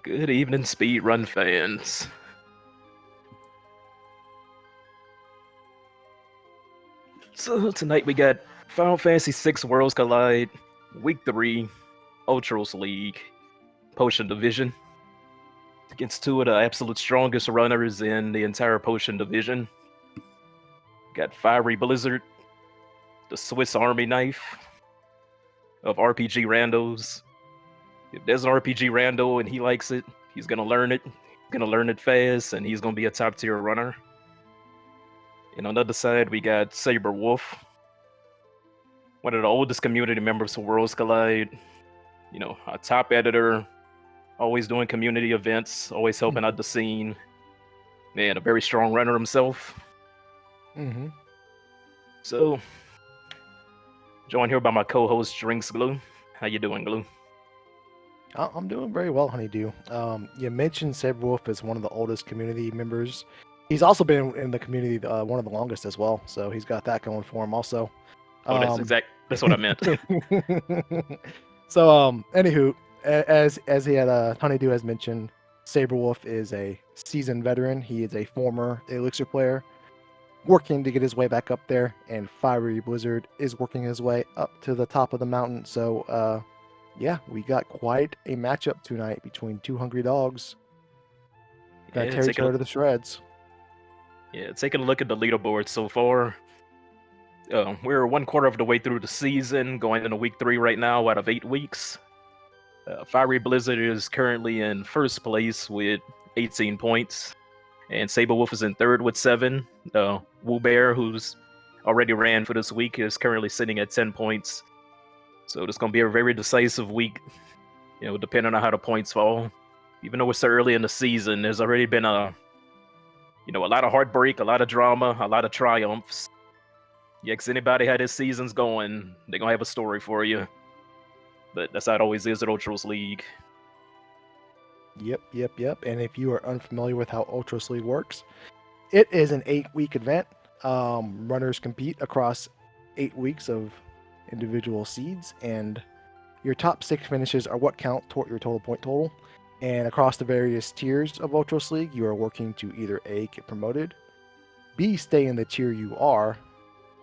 Good evening, speedrun fans. So tonight we got Final Fantasy VI Worlds Collide, Week 3, Ultros League, Potion Division, against two of the absolute strongest runners in the entire Potion Division. Got Fiery Blizzard, the Swiss Army knife of RPG randos. If there's an RPG rando and he likes it, he's gonna learn it. He's gonna learn it fast, and he's gonna be a top tier runner. And on the other side, we got Saber Wolf, one of the oldest community members of Worlds Collide. You know, a top editor, always doing community events, always helping out the scene. Man, a very strong runner himself. Mm-hmm. So, joined here by my co-host Drinks Glue. How you doing, Glue? I'm doing very well, Honeydew. You mentioned Saberwolf as one of the oldest community members. He's also been in the community one of the longest as well, so he's got that going for him also. Oh, that's what I meant. So, anywho, as he had Honeydew has mentioned, Saberwolf is a seasoned veteran. He is a former Elixir player, working to get his way back up there, and Fiery Blizzard is working his way up to the top of the mountain. So, yeah, we got quite a matchup tonight between two hungry dogs. Gonna tear each other to the shreds. Yeah, taking a look at the leaderboard so far. We're 1/4 of the way through the season, going into week 3 right now out of 8 weeks. Fiery Blizzard is currently in first place with 18 points, and Saberwolf is in third with 7. Woo Bear, who's already ran for this week, is currently sitting at 10 points. So it's going to be a very decisive week, you know, depending on how the points fall. Even though we're so early in the season, there's already been a lot of heartbreak, a lot of drama, a lot of triumphs. Yeah, because anybody how this season's going, they're going to have a story for you. But that's how it always is at Ultros League. Yep. And if you are unfamiliar with how Ultros League works, it is an 8-week event. Runners compete across 8 weeks of individual seeds, and your top 6 finishes are what count toward your total point total. And across the various tiers of Ultros League, you are working to either A, get promoted, B, stay in the tier you are,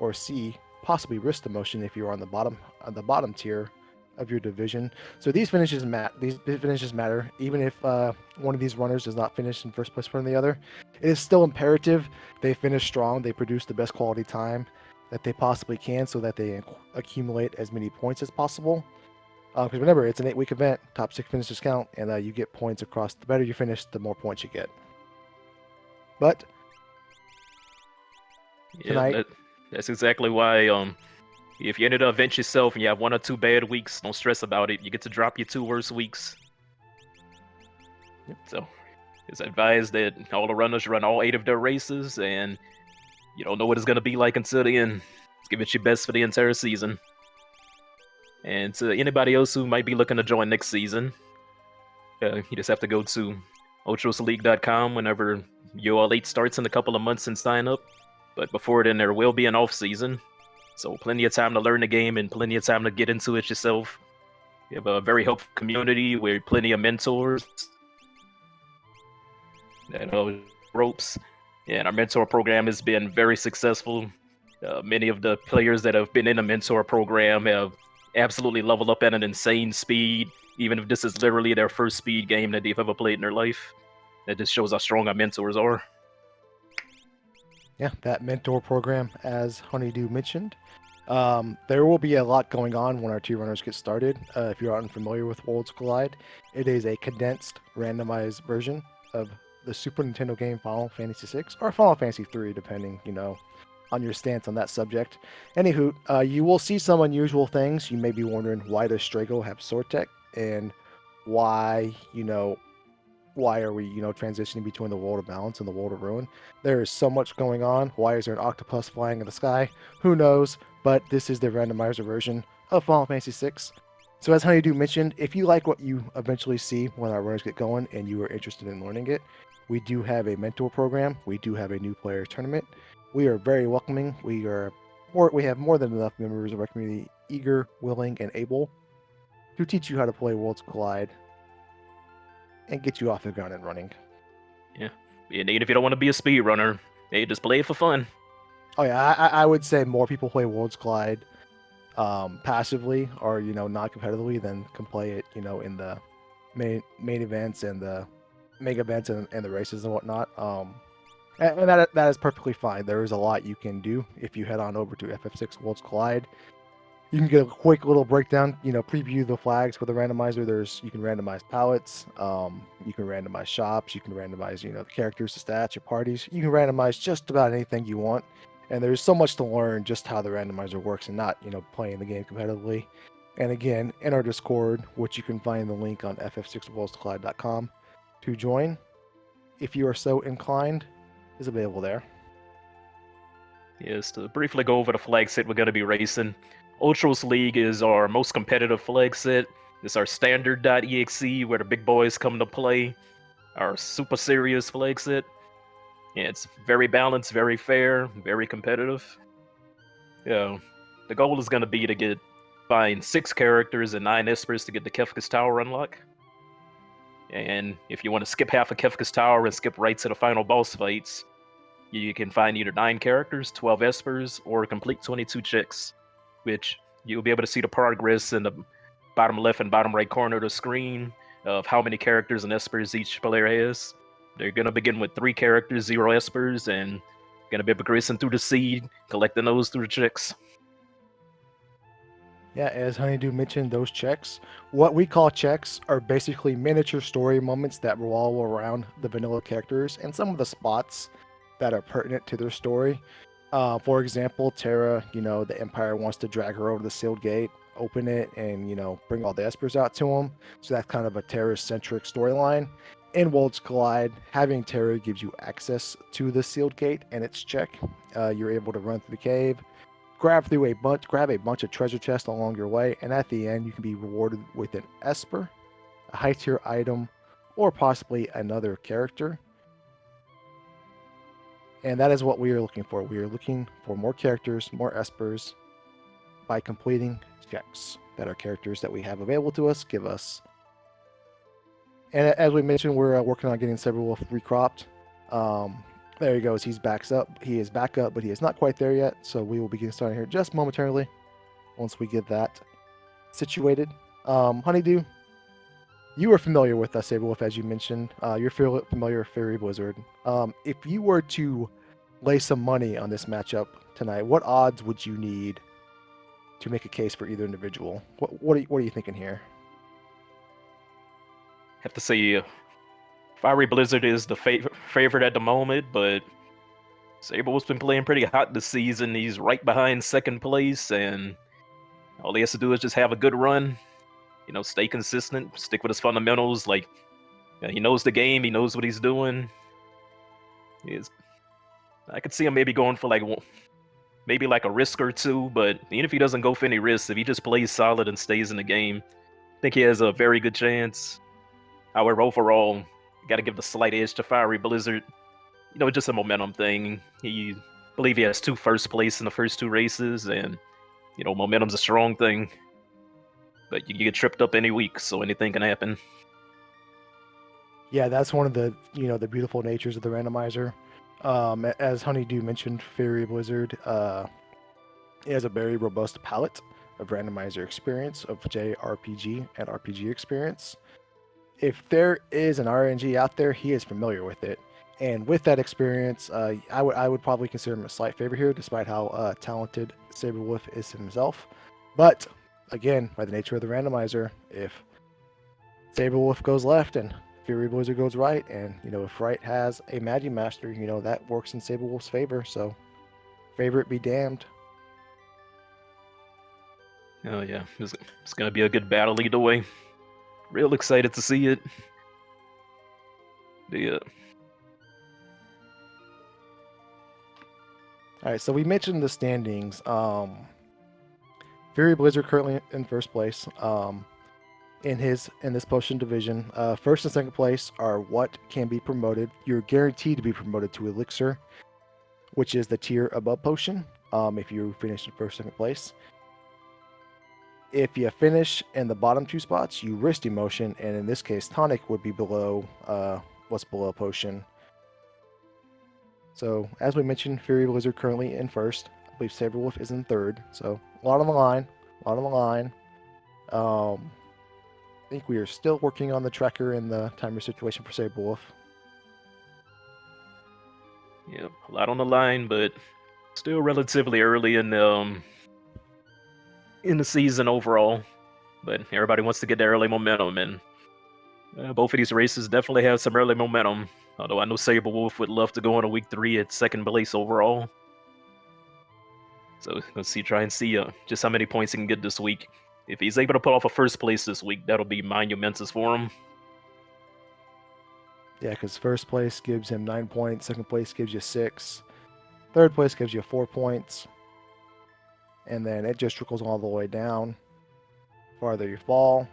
or C, possibly risk demotion if you're on the bottom tier of your division. So these finishes matter. Even if one of these runners does not finish in first place from the other, it is still imperative they finish strong. They produce the best quality time that they possibly can, so that they accumulate as many points as possible. Because remember, it's an 8-week event. Top 6 finishes count, and you get points across. The better you finish, the more points you get. But tonight, that's exactly why. If you enter the event yourself and you have 1 or 2 bad weeks, don't stress about it. You get to drop your 2 worst weeks. Yep. So it's advised that all the runners run all 8 of their races, and you don't know what it's going to be like until the end. Just give it your best for the entire season. And to anybody else who might be looking to join next season, you just have to go to ultrasleague.com whenever UL8 starts in a couple of months and sign up. But before then, there will be an off season, so plenty of time to learn the game and plenty of time to get into it yourself. We have a very helpful community with plenty of mentors and ropes. And our mentor program has been very successful. Many of the players that have been in the mentor program have absolutely leveled up at an insane speed, even if this is literally their first speed game that they've ever played in their life. That just shows how strong our mentors are. Yeah, that mentor program, as Honeydew mentioned. There will be a lot going on when our 2 runners get started. If you're unfamiliar with Worlds Collide, it is a condensed, randomized version of the Super Nintendo game Final Fantasy VI, or Final Fantasy III, depending, on your stance on that subject. Anywho, you will see some unusual things. You may be wondering, why does Strago have sword tech, and why are we, transitioning between the world of balance and the world of ruin? There is so much going on. Why is there an octopus flying in the sky? Who knows? But this is the randomizer version of Final Fantasy VI. So as Honeydew mentioned, if you like what you eventually see when our runners get going and you are interested in learning it, we do have a mentor program. We do have a new player tournament. We are very welcoming. We have more than enough members of our community eager, willing, and able to teach you how to play Worlds Collide. and get you off the ground and running. Yeah. And even if you don't want to be a speedrunner, hey, just play it for fun. Oh yeah, I would say more people play Worlds Collide passively or not competitively than can play it in the main events and the mega events and the races and whatnot. And that is perfectly fine. There is a lot you can do if you head on over to FF6 Worlds Collide. You can get a quick little breakdown, preview the flags for the randomizer. You can randomize palettes, you can randomize shops, you can randomize, the characters, the stats, your parties. You can randomize just about anything you want. And there's so much to learn just how the randomizer works and not, playing the game competitively. And again, in our Discord, which you can find the link on ff6worldscollide.com to join, if you are so inclined, is available there. Yes, to briefly go over the flag set we're going to be racing. Ultros League is our most competitive flag set. It's our standard.exe where the big boys come to play. Our super serious flag set. Yeah, it's very balanced, very fair, very competitive. Yeah, the goal is going to be to find 6 characters and 9 espers to get the Kefka's Tower unlock. And if you want to skip half of Kefka's Tower and skip right to the final boss fights, you can find either 9 characters, 12 espers, or complete 22 checks, which you'll be able to see the progress in the bottom left and bottom right corner of the screen of how many characters and espers each player has. They're going to begin with 3 characters, 0 espers, and going to be progressing through the seed, collecting those through the checks. Yeah, as Honeydew mentioned, those checks, what we call checks, are basically miniature story moments that revolve around the vanilla characters and some of the spots that are pertinent to their story. For example, Terra, the Empire wants to drag her over to the sealed gate, open it, and, bring all the espers out to him. So that's kind of a Terra-centric storyline. In Worlds Collide, having Terra gives you access to the sealed gate and its check. You're able to run through the cave, grab a bunch of treasure chests along your way, and at the end you can be rewarded with an esper, a high tier item, or possibly another character. And that is what we are looking for. We are looking for more characters, more espers, by completing checks that our characters that we have available to us give us. And as we mentioned, we're working on getting Saberwolf recropped. There he goes. He is back up, but he is not quite there yet. So we will be getting started here just momentarily once we get that situated. Honeydew, you are familiar with Saberwolf, as you mentioned. You're familiar with Fairy Blizzard. If you were to lay some money on this matchup tonight, what odds would you need to make a case for either individual? What are you thinking here? Have to say, Fiery Blizzard is the favorite at the moment, but Sable's been playing pretty hot this season. He's right behind second place, and all he has to do is just have a good run. Stay consistent, stick with his fundamentals. Like, he knows the game, he knows what he's doing. I could see him maybe going for maybe like a risk or 2, but even if he doesn't go for any risks, if he just plays solid and stays in the game, I think he has a very good chance. However, overall, got to give the slight edge to Fiery Blizzard. Just a momentum thing. I believe he has 2 first place in the first 2 races, and momentum's a strong thing. But you get tripped up any week, so anything can happen. Yeah, that's one of the the beautiful natures of the randomizer. As Honeydew mentioned, Fairy Blizzard has a very robust palette of randomizer experience, of JRPG and RPG experience. If there is an RNG out there, he is familiar with it. And with that experience, I would probably consider him a slight favorite here, despite how talented Saberwolf is himself. But again, by the nature of the randomizer, if Saberwolf goes left and Fury Blizzard goes right, and if right has a Magi Master, that works in Saberwolf's favor. So, favorite be damned. Oh yeah, it's gonna be a good battle either way. Real excited to see it. Yeah. All right, so we mentioned the standings. Fury Blizzard currently in first place. In this potion division, first and second place are what can be promoted. You're guaranteed to be promoted to Elixir, which is the tier above potion. If you finish in first, second place. If you finish in the bottom 2 spots, you risk emotion, and in this case, tonic would be below what's below potion. So, as we mentioned, Fury Blizzard currently in first. I believe Saberwolf is in third. So, a lot on the line. A lot on the line. I think we are still working on the tracker and the timer situation for Saberwolf. Yeah, a lot on the line, but still relatively early in the season overall. But everybody wants to get their early momentum, and both of these races definitely have some early momentum. Although I know Saberwolf would love to go into week 3 at second place overall. So let's try and see just how many points he can get this week. If he's able to pull off a first place this week, that'll be monumentous for him. Yeah, because first place gives him 9 points, second place gives you 6, third place gives you 4 points, and then it just trickles all the way down. Farther you fall.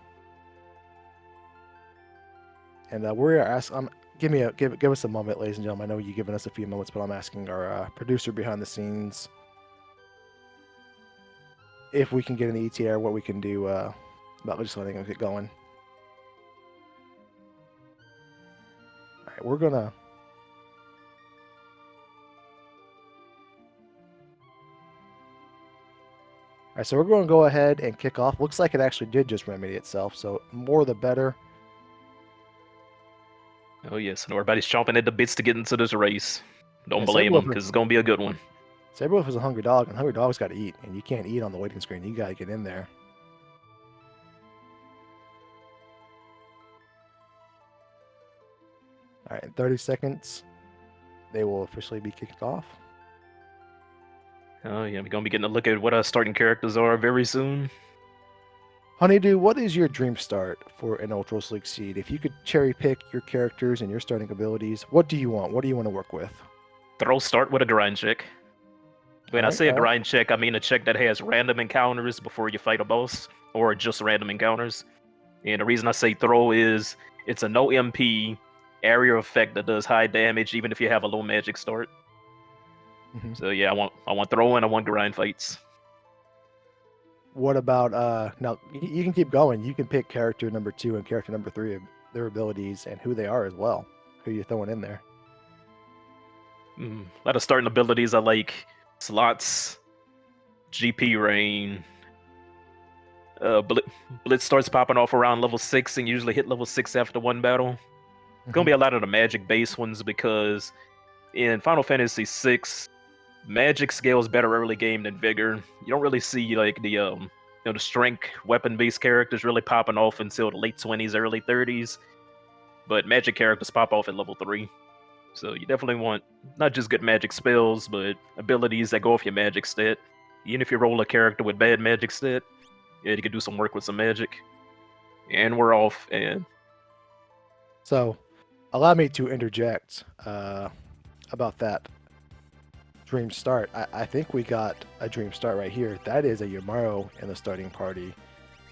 And we're asking, give us a moment, ladies and gentlemen. I know you've given us a few moments, but I'm asking our producer behind the scenes if we can get an ETR, what we can do about just letting him get going. All right, we're gonna. All right, so we're going to go ahead and kick off. Looks like it actually did just remedy itself, so more the better. Oh yes, and everybody's chomping at the bits to get into this race. Don't Yeah, blame them, Saberwolf because it's going to be a good one. Saberwolf is a hungry dog, and hungry dogs got to eat, and you can't eat on the waiting screen. You got to get in there. All right, in 30 seconds, they will officially be kicked off. Oh yeah, we're going to be getting a look at what our starting characters are very soon. Honeydew, what is your dream start for an Ultros League seed? If you could cherry pick your characters and your starting abilities, what do you want? What do you want to work with? Start with a grind check. When I Alright, say a grind check, I mean a check that has random encounters before you fight a boss, or just random encounters. And the reason I say throw is it's a no MP area effect that does high damage even if you have a low magic start. So yeah, I want throw and I want grind fights. What about now you can keep going. You can pick character number 2 and character number 3 of their abilities and who they are as well. Who you're throwing in there. A lot of starting abilities I like. Slots, GP Rain. Blitz starts popping off around level 6 and usually hit level 6 after one battle. It's gonna be a lot of the magic base ones because in Final Fantasy VI, magic scales better early game than vigor. You don't really see like the the strength weapon based characters really popping off until the late 20s, early 30s. But magic characters pop off at level 3. So you definitely want not just good magic spells, but abilities that go off your magic stat. Even if you roll a character with bad magic stat, yeah, you can do some work with some magic. And we're off. And So, allow me to interject about that dream start. I think we got a dream start right here. That is a Yamaro in the starting party.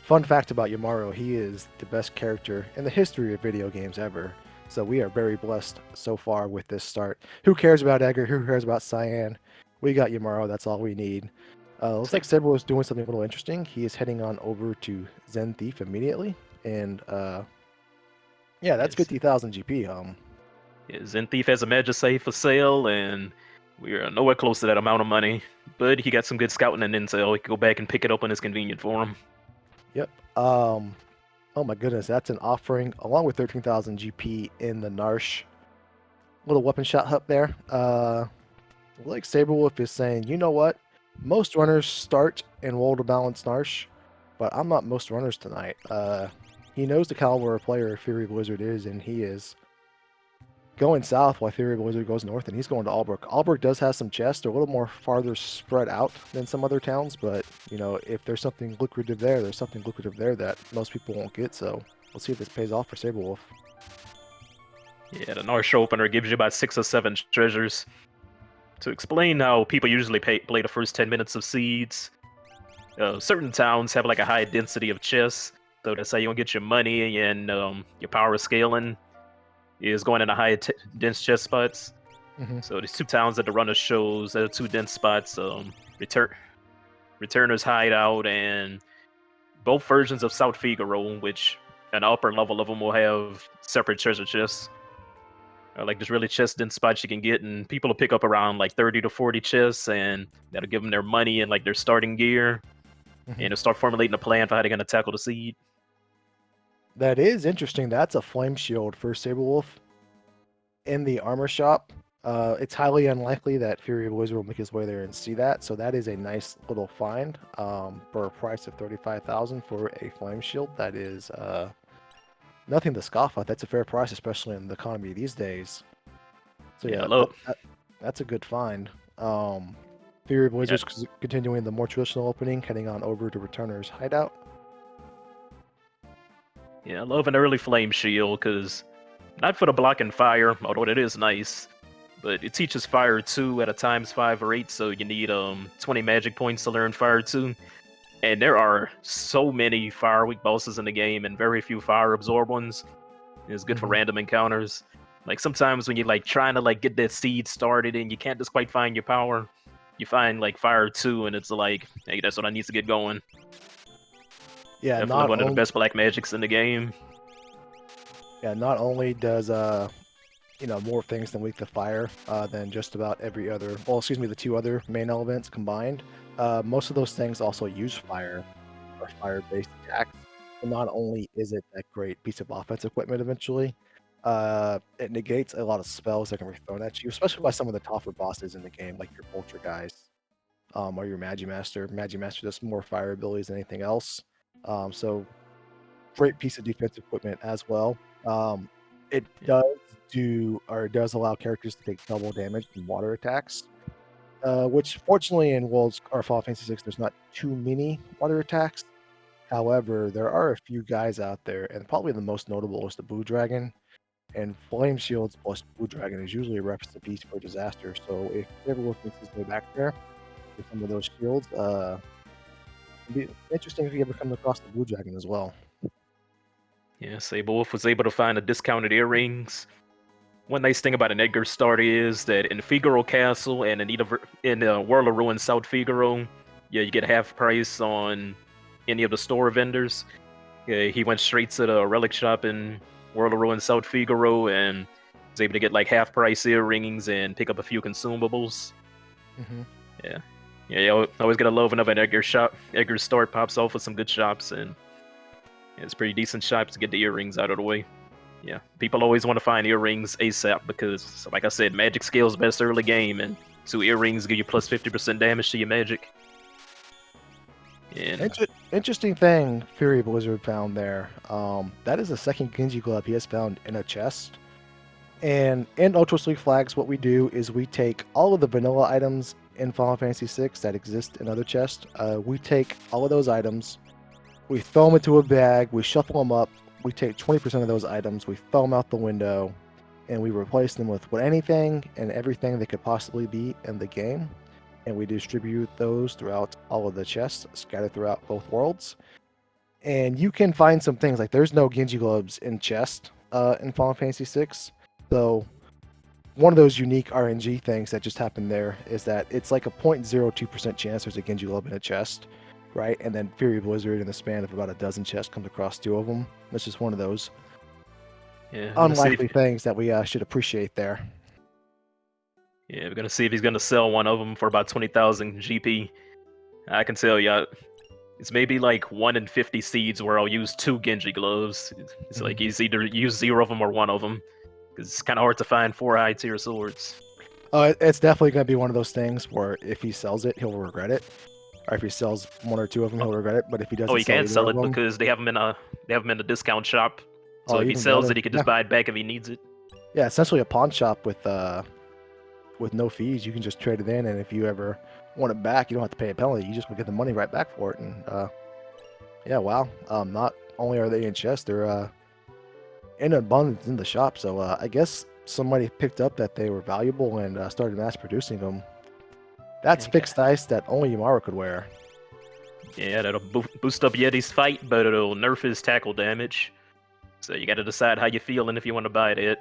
Fun fact about Yamaro, he is the best character in the history of video games ever. So we are very blessed so far with this start. Who cares about Edgar? Who cares about Cyan? We got Yamaro. That's all we need. Looks like Saber was doing something a little interesting. He is heading on over to Zen Thief immediately. And yeah, that's 50,000 GP. Yeah, Zen Thief has a magic safe for sale, and we are nowhere close to that amount of money. But he got some good scouting and intel. He can go back and pick it up when it's convenient for him. Yep. Oh my goodness, that's an offering along with 13,000 GP in the Narsh. Little weapon shot hub there. Like Saberwolf is saying, you know what? Most runners start and roll to balance Narsh, but I'm not most runners tonight. He knows the caliber of player Fury Blizzard is, and he is going south while Fury Blizzard goes north, and he's going to Albrook. Albrook does have some chests. They're a little more farther spread out than some other towns, but, you know, if there's something lucrative there, there's something lucrative there that most people won't get, so we'll see if this pays off for Saberwolf. Yeah, the North opener gives you about 6 or 7 treasures. To explain how people usually play the first 10 minutes of Seeds, certain towns have like a high density of chests, so that's how you gonna get your money and your power scaling is going into high dense chest spots. So these 2 towns that the runner shows, there are 2 dense spots, Returner's Hideout and both versions of South Figaro, which an upper level of them will have separate treasure chests. Like there's really chest dense spots you can get, and people will pick up around like 30 to 40 chests, and that'll give them their money and like their starting gear, and they'll start formulating a plan for how they're gonna tackle the seed. That is interesting. That's a flame shield for Saberwolf in the armor shop. It's highly unlikely that Fury Wizard will make his way there and see that, so that is a nice little find for a price of 35,000 for a flame shield. That is nothing to scoff at. That's a fair price, especially in the economy these days. So yeah, that's a good find. Fury Wizards continuing the more traditional opening, heading on over to Returner's hideout. Yeah, I love an early flame shield because not for the blocking fire, although it is nice, but it teaches fire 2 at a times 5 or 8, so you need 20 magic points to learn fire 2. And there are so many fire weak bosses in the game and very few fire absorb ones. It's good for random encounters. Like sometimes when you're like trying to like get that seed started and you can't just quite find your power, you find like fire 2 and it's like, hey, that's what I need to get going. Yeah, definitely one of the best black magics in the game. Yeah, not only does more things than weak to fire than just about every other, well, excuse me, the 2 other main elements combined. Most of those things also use fire or fire-based attacks. And not only is it a great piece of offense equipment eventually, it negates a lot of spells that can be thrown at you, especially by some of the tougher bosses in the game, like your Poltergeist or your Magimaster. Magimaster does more fire abilities than anything else. So great piece of defensive equipment as well. It does allow characters to take double damage from water attacks, which fortunately in Worlds or Final Fantasy VI there's not too many water attacks. However, there are a few guys out there, and probably the most notable is the Blue Dragon. And Flame Shields plus Blue Dragon is usually a recipe for disaster. So if everyone makes his way back there with some of those shields, it'd be interesting if you ever come across the Blue Dragon as well. Yeah, Saberwolf was able to find the discounted earrings. One nice thing about an Edgar start is that in Figaro Castle and in World of Ruin South Figaro, yeah, you get half price on any of the store vendors. Yeah, he went straight to the relic shop in World of Ruin South Figaro and was able to get like half price earrings and pick up a few consumables. Yeah, you always gotta love whenever an Edgar store pops off with some good shops, and it's pretty decent shops to get the earrings out of the way. Yeah, people always want to find earrings ASAP because, like I said, magic scales best early game, and 2 earrings give you plus 50% damage to your magic. And interesting thing Fury Blizzard found there. That is the second Genji glove he has found in a chest. And in Ultra Sleek Flags, what we do is we take all of the vanilla items in Final Fantasy VI that exist in other chests. We take all of those items, we throw them into a bag, we shuffle them up, we take 20% of those items, we throw them out the window, and we replace them with anything and everything that could possibly be in the game. And we distribute those throughout all of the chests scattered throughout both worlds. And you can find some things, like there's no Genji gloves in chest in Final Fantasy VI. So one of those unique RNG things that just happened there is that it's like a 0.02% chance there's a Genji glove in a chest, right? And then Fury Blizzard, in the span of about a dozen chests, comes across 2 of them. That's just one of those unlikely things that we should appreciate there. Yeah, we're gonna see if he's gonna sell one of them for about 20,000 GP. I can tell you, it's maybe like 1 in 50 seeds where I'll use 2 Genji gloves. It's like he's either use 0 of them or 1 of them, because it's kind of hard to find 4 high tier swords. Oh, it's definitely gonna be one of those things where if he sells it, he'll regret it. Or if he sells 1 or 2 of them, he'll regret it. But if he doesn't, he can't sell it because they have them in a discount shop. So if he sells it, he can just buy it back if he needs it. Yeah, essentially a pawn shop with no fees. You can just trade it in, and if you ever want it back, you don't have to pay a penalty. You just will get the money right back for it. And yeah, wow. Not only are they in chest, they're in abundance in the shop. So I guess somebody picked up that they were valuable and started mass producing them. That's fixed ice that only Yamaru could wear. Yeah, that'll boost up Yeti's fight, but it'll nerf his tackle damage. So you got to decide how you feel and if you want to buy it.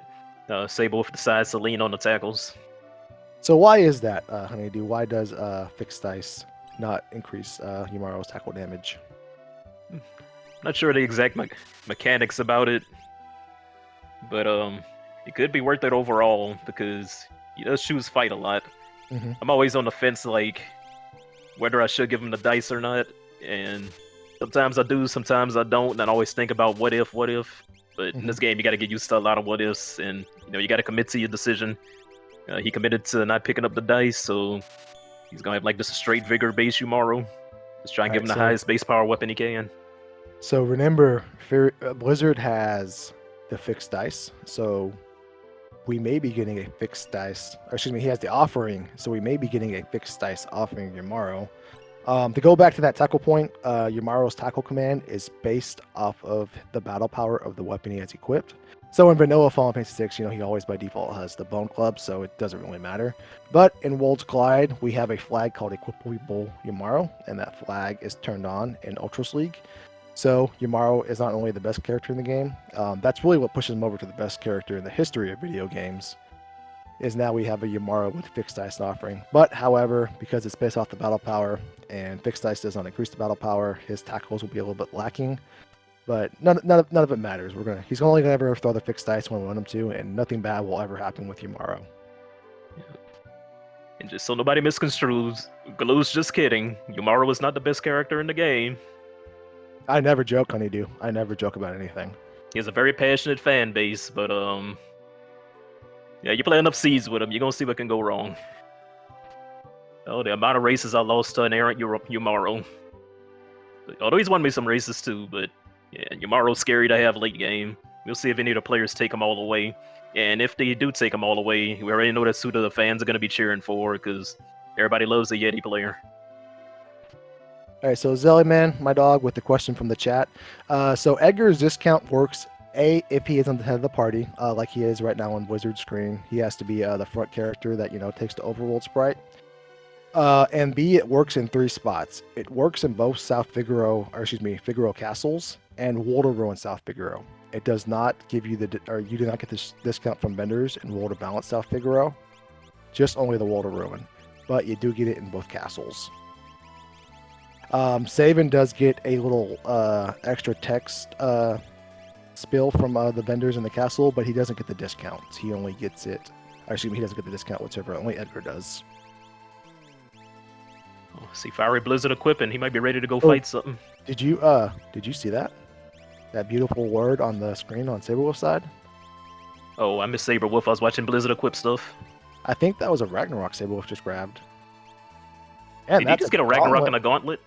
Saberwolf decides to lean on the tackles. So why is that, Honeydew? Why does fixed ice not increase Yamaru's tackle damage? Not sure the exact mechanics about it, but it could be worth it overall because he does choose fight a lot. Mm-hmm. I'm always on the fence, like whether I should give him the dice or not, and sometimes I do, sometimes I don't, and I always think about what if. But in this game, you got to get used to a lot of what ifs, and you got to commit to your decision. He committed to not picking up the dice, so he's gonna have like just a straight vigor base Umaru. Just try and give him the highest base power weapon he can. So remember, Blizzard has the fixed dice, so we may be getting a fixed dice. Or excuse me, he has the offering, so we may be getting a fixed dice offering Umaru. To go back to that tackle point, Umaru's tackle command is based off of the battle power of the weapon he has equipped. So in vanilla Final Fantasy 6, he always by default has the Bone Club, so it doesn't really matter. But in Worlds Collide, we have a flag called Equipable Umaru, and that flag is turned on in Ultras League. So Umaru is not only the best character in the game, that's really what pushes him over to the best character in the history of video games, is now we have a Umaru with fixed dice offering. But however, because it's based off the battle power, and fixed dice does not increase the battle power, his tackles will be a little bit lacking. But none of it matters. He's only gonna ever throw the fixed dice when we want him to, and nothing bad will ever happen with Umaru. And just so nobody misconstrues, Glue's just kidding. Umaru is not the best character in the game. I never joke, Honeydew. I never joke about anything. He has a very passionate fan base, but yeah, you play enough seeds with him, you're gonna see what can go wrong. Oh, the amount of races I lost to an errant Umaru. Although he's won me some races too, but yeah, Umaru's scary to have late game. We'll see if any of the players take him all the way. And if they do take him all the way, we already know that's who the fans are going to be cheering for, because everybody loves a Yeti player. All right, so Zellyman, my dog, with the question from the chat. So Edgar's discount works, A, if he is on the head of the party, like he is right now on Wizard screen. He has to be the front character that, takes the overworld sprite. And B, it works in 3 spots. It works in both Figaro castles and Walder in South Figaro. It does not give you you do not get this discount from vendors in Walder Balance South Figaro, just only the Walder Ruin, but you do get it in both castles. Saban does get a little extra text spill from the vendors in the castle, but he doesn't get the discounts. He only gets it. He doesn't get the discount whatsoever. Only Edgar does. Oh, see Fiery Blizzard equipping. He might be ready to go fight something. Did you see that? That beautiful word on the screen on Saberwolf's side? Oh, I miss Saberwolf. I was watching Blizzard equip stuff. I think that was a Ragnarok Saberwolf just grabbed. And did he just get a Ragnarok and a gauntlet?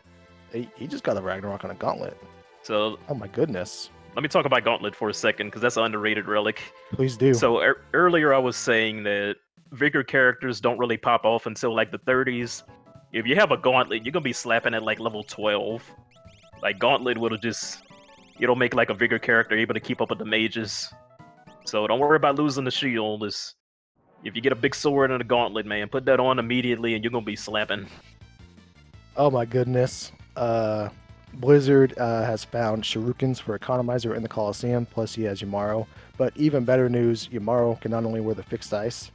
He just got a Ragnarok and a gauntlet. So, oh my goodness. Let me talk about Gauntlet for a second, because that's an underrated relic. Please do. So earlier I was saying that Vigor characters don't really pop off until like the 30s. If you have a Gauntlet, you're going to be slapping at like level 12. Like Gauntlet it'll make like a Vigor character able to keep up with the mages. So don't worry about losing the shield. If you get a big sword and a Gauntlet, man, put that on immediately and you're going to be slapping. Oh my goodness. Blizzard has found Shurikens for Economizer in the Coliseum, plus he has Umaru. But even better news, Umaru can not only wear the fixed dice,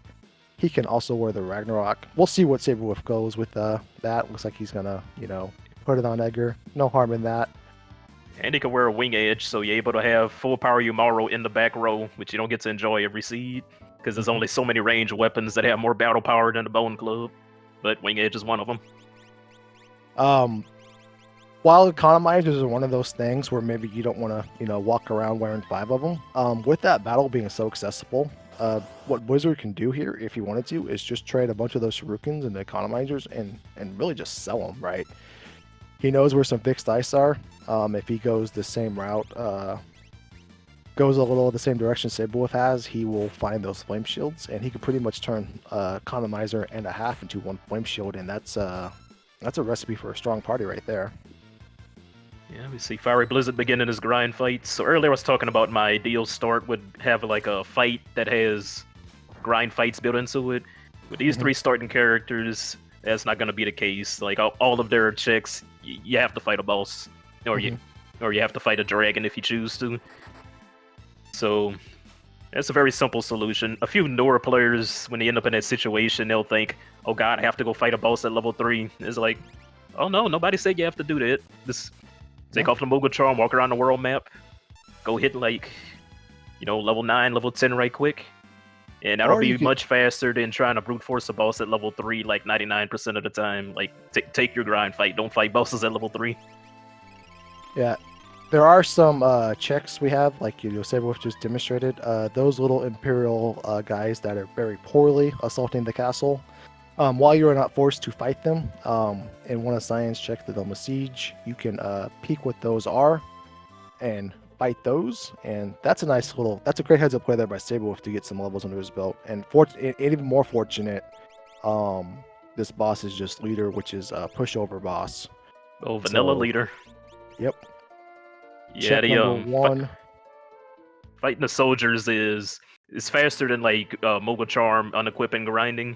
he can also wear the Ragnarok. We'll see what Saberwolf goes with that. Looks like he's gonna, put it on Edgar. No harm in that. And he can wear a Wing Edge, so you're able to have full power Umaru in the back row, which you don't get to enjoy every seed, because there's only so many ranged weapons that have more battle power than the Bone Club. But Wing Edge is one of them. While economizers are one of those things where maybe you don't want to, walk around wearing 5 of them, with that battle being so accessible, what Blizzard can do here, if he wanted to, is just trade a bunch of those Shurikens and economizers and really just sell them, right? He knows where some fixed dice are. If he goes the same route, goes a little the same direction Saberwolf has, he will find those flame shields, and he could pretty much turn economizer and a half into one flame shield, and that's a recipe for a strong party right there. Yeah, we see Fiery Blizzard beginning his grind fights. So earlier I was talking about my ideal start would have like a fight that has grind fights built into it. With these 3 starting characters, that's not going to be the case. Like all of their checks, you have to fight a boss, or you have to fight a dragon if you choose to. So that's a very simple solution. A few newer players, when they end up in that situation, they'll think, "Oh God, I have to go fight a boss at level 3." It's like, oh no, nobody said you have to do that. Take off the Moogle Charm, walk around the world map, go hit like, level 9, level 10 right quick. And that'll be much faster than trying to brute force a boss at level 3 like 99% of the time. Like, take your grind fight. Don't fight bosses at level 3. Yeah. There are some checks we have, like Saberwolf just demonstrated. Those little Imperial guys that are very poorly assaulting the castle. While you are not forced to fight them, and want a science check the Dome Siege, you can peek what those are and fight those. And that's a great heads up play there by Saberwolf to get some levels under his belt. And even more fortunate, this boss is just leader, which is a pushover boss. Oh, vanilla leader. Yep. Yeah, check number 1. Fighting the soldiers is faster than like Moogle Charm, unequipping, grinding.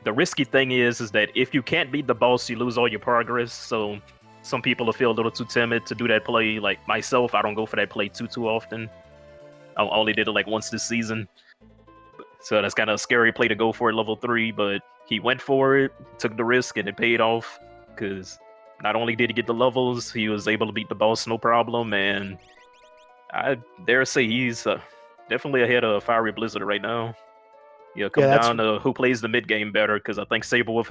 The risky thing is that if you can't beat the boss, you lose all your progress. So some people will feel a little too timid to do that play. Like myself, I don't go for that play too often. I only did it like once this season. So that's kind of a scary play to go for at level 3, but he went for it, took the risk, and it paid off. Because not only did he get the levels, he was able to beat the boss no problem, and I dare say he's definitely ahead of Fiery Blizzard right now. Yeah, down to who plays the mid game better, because I think Saberwolf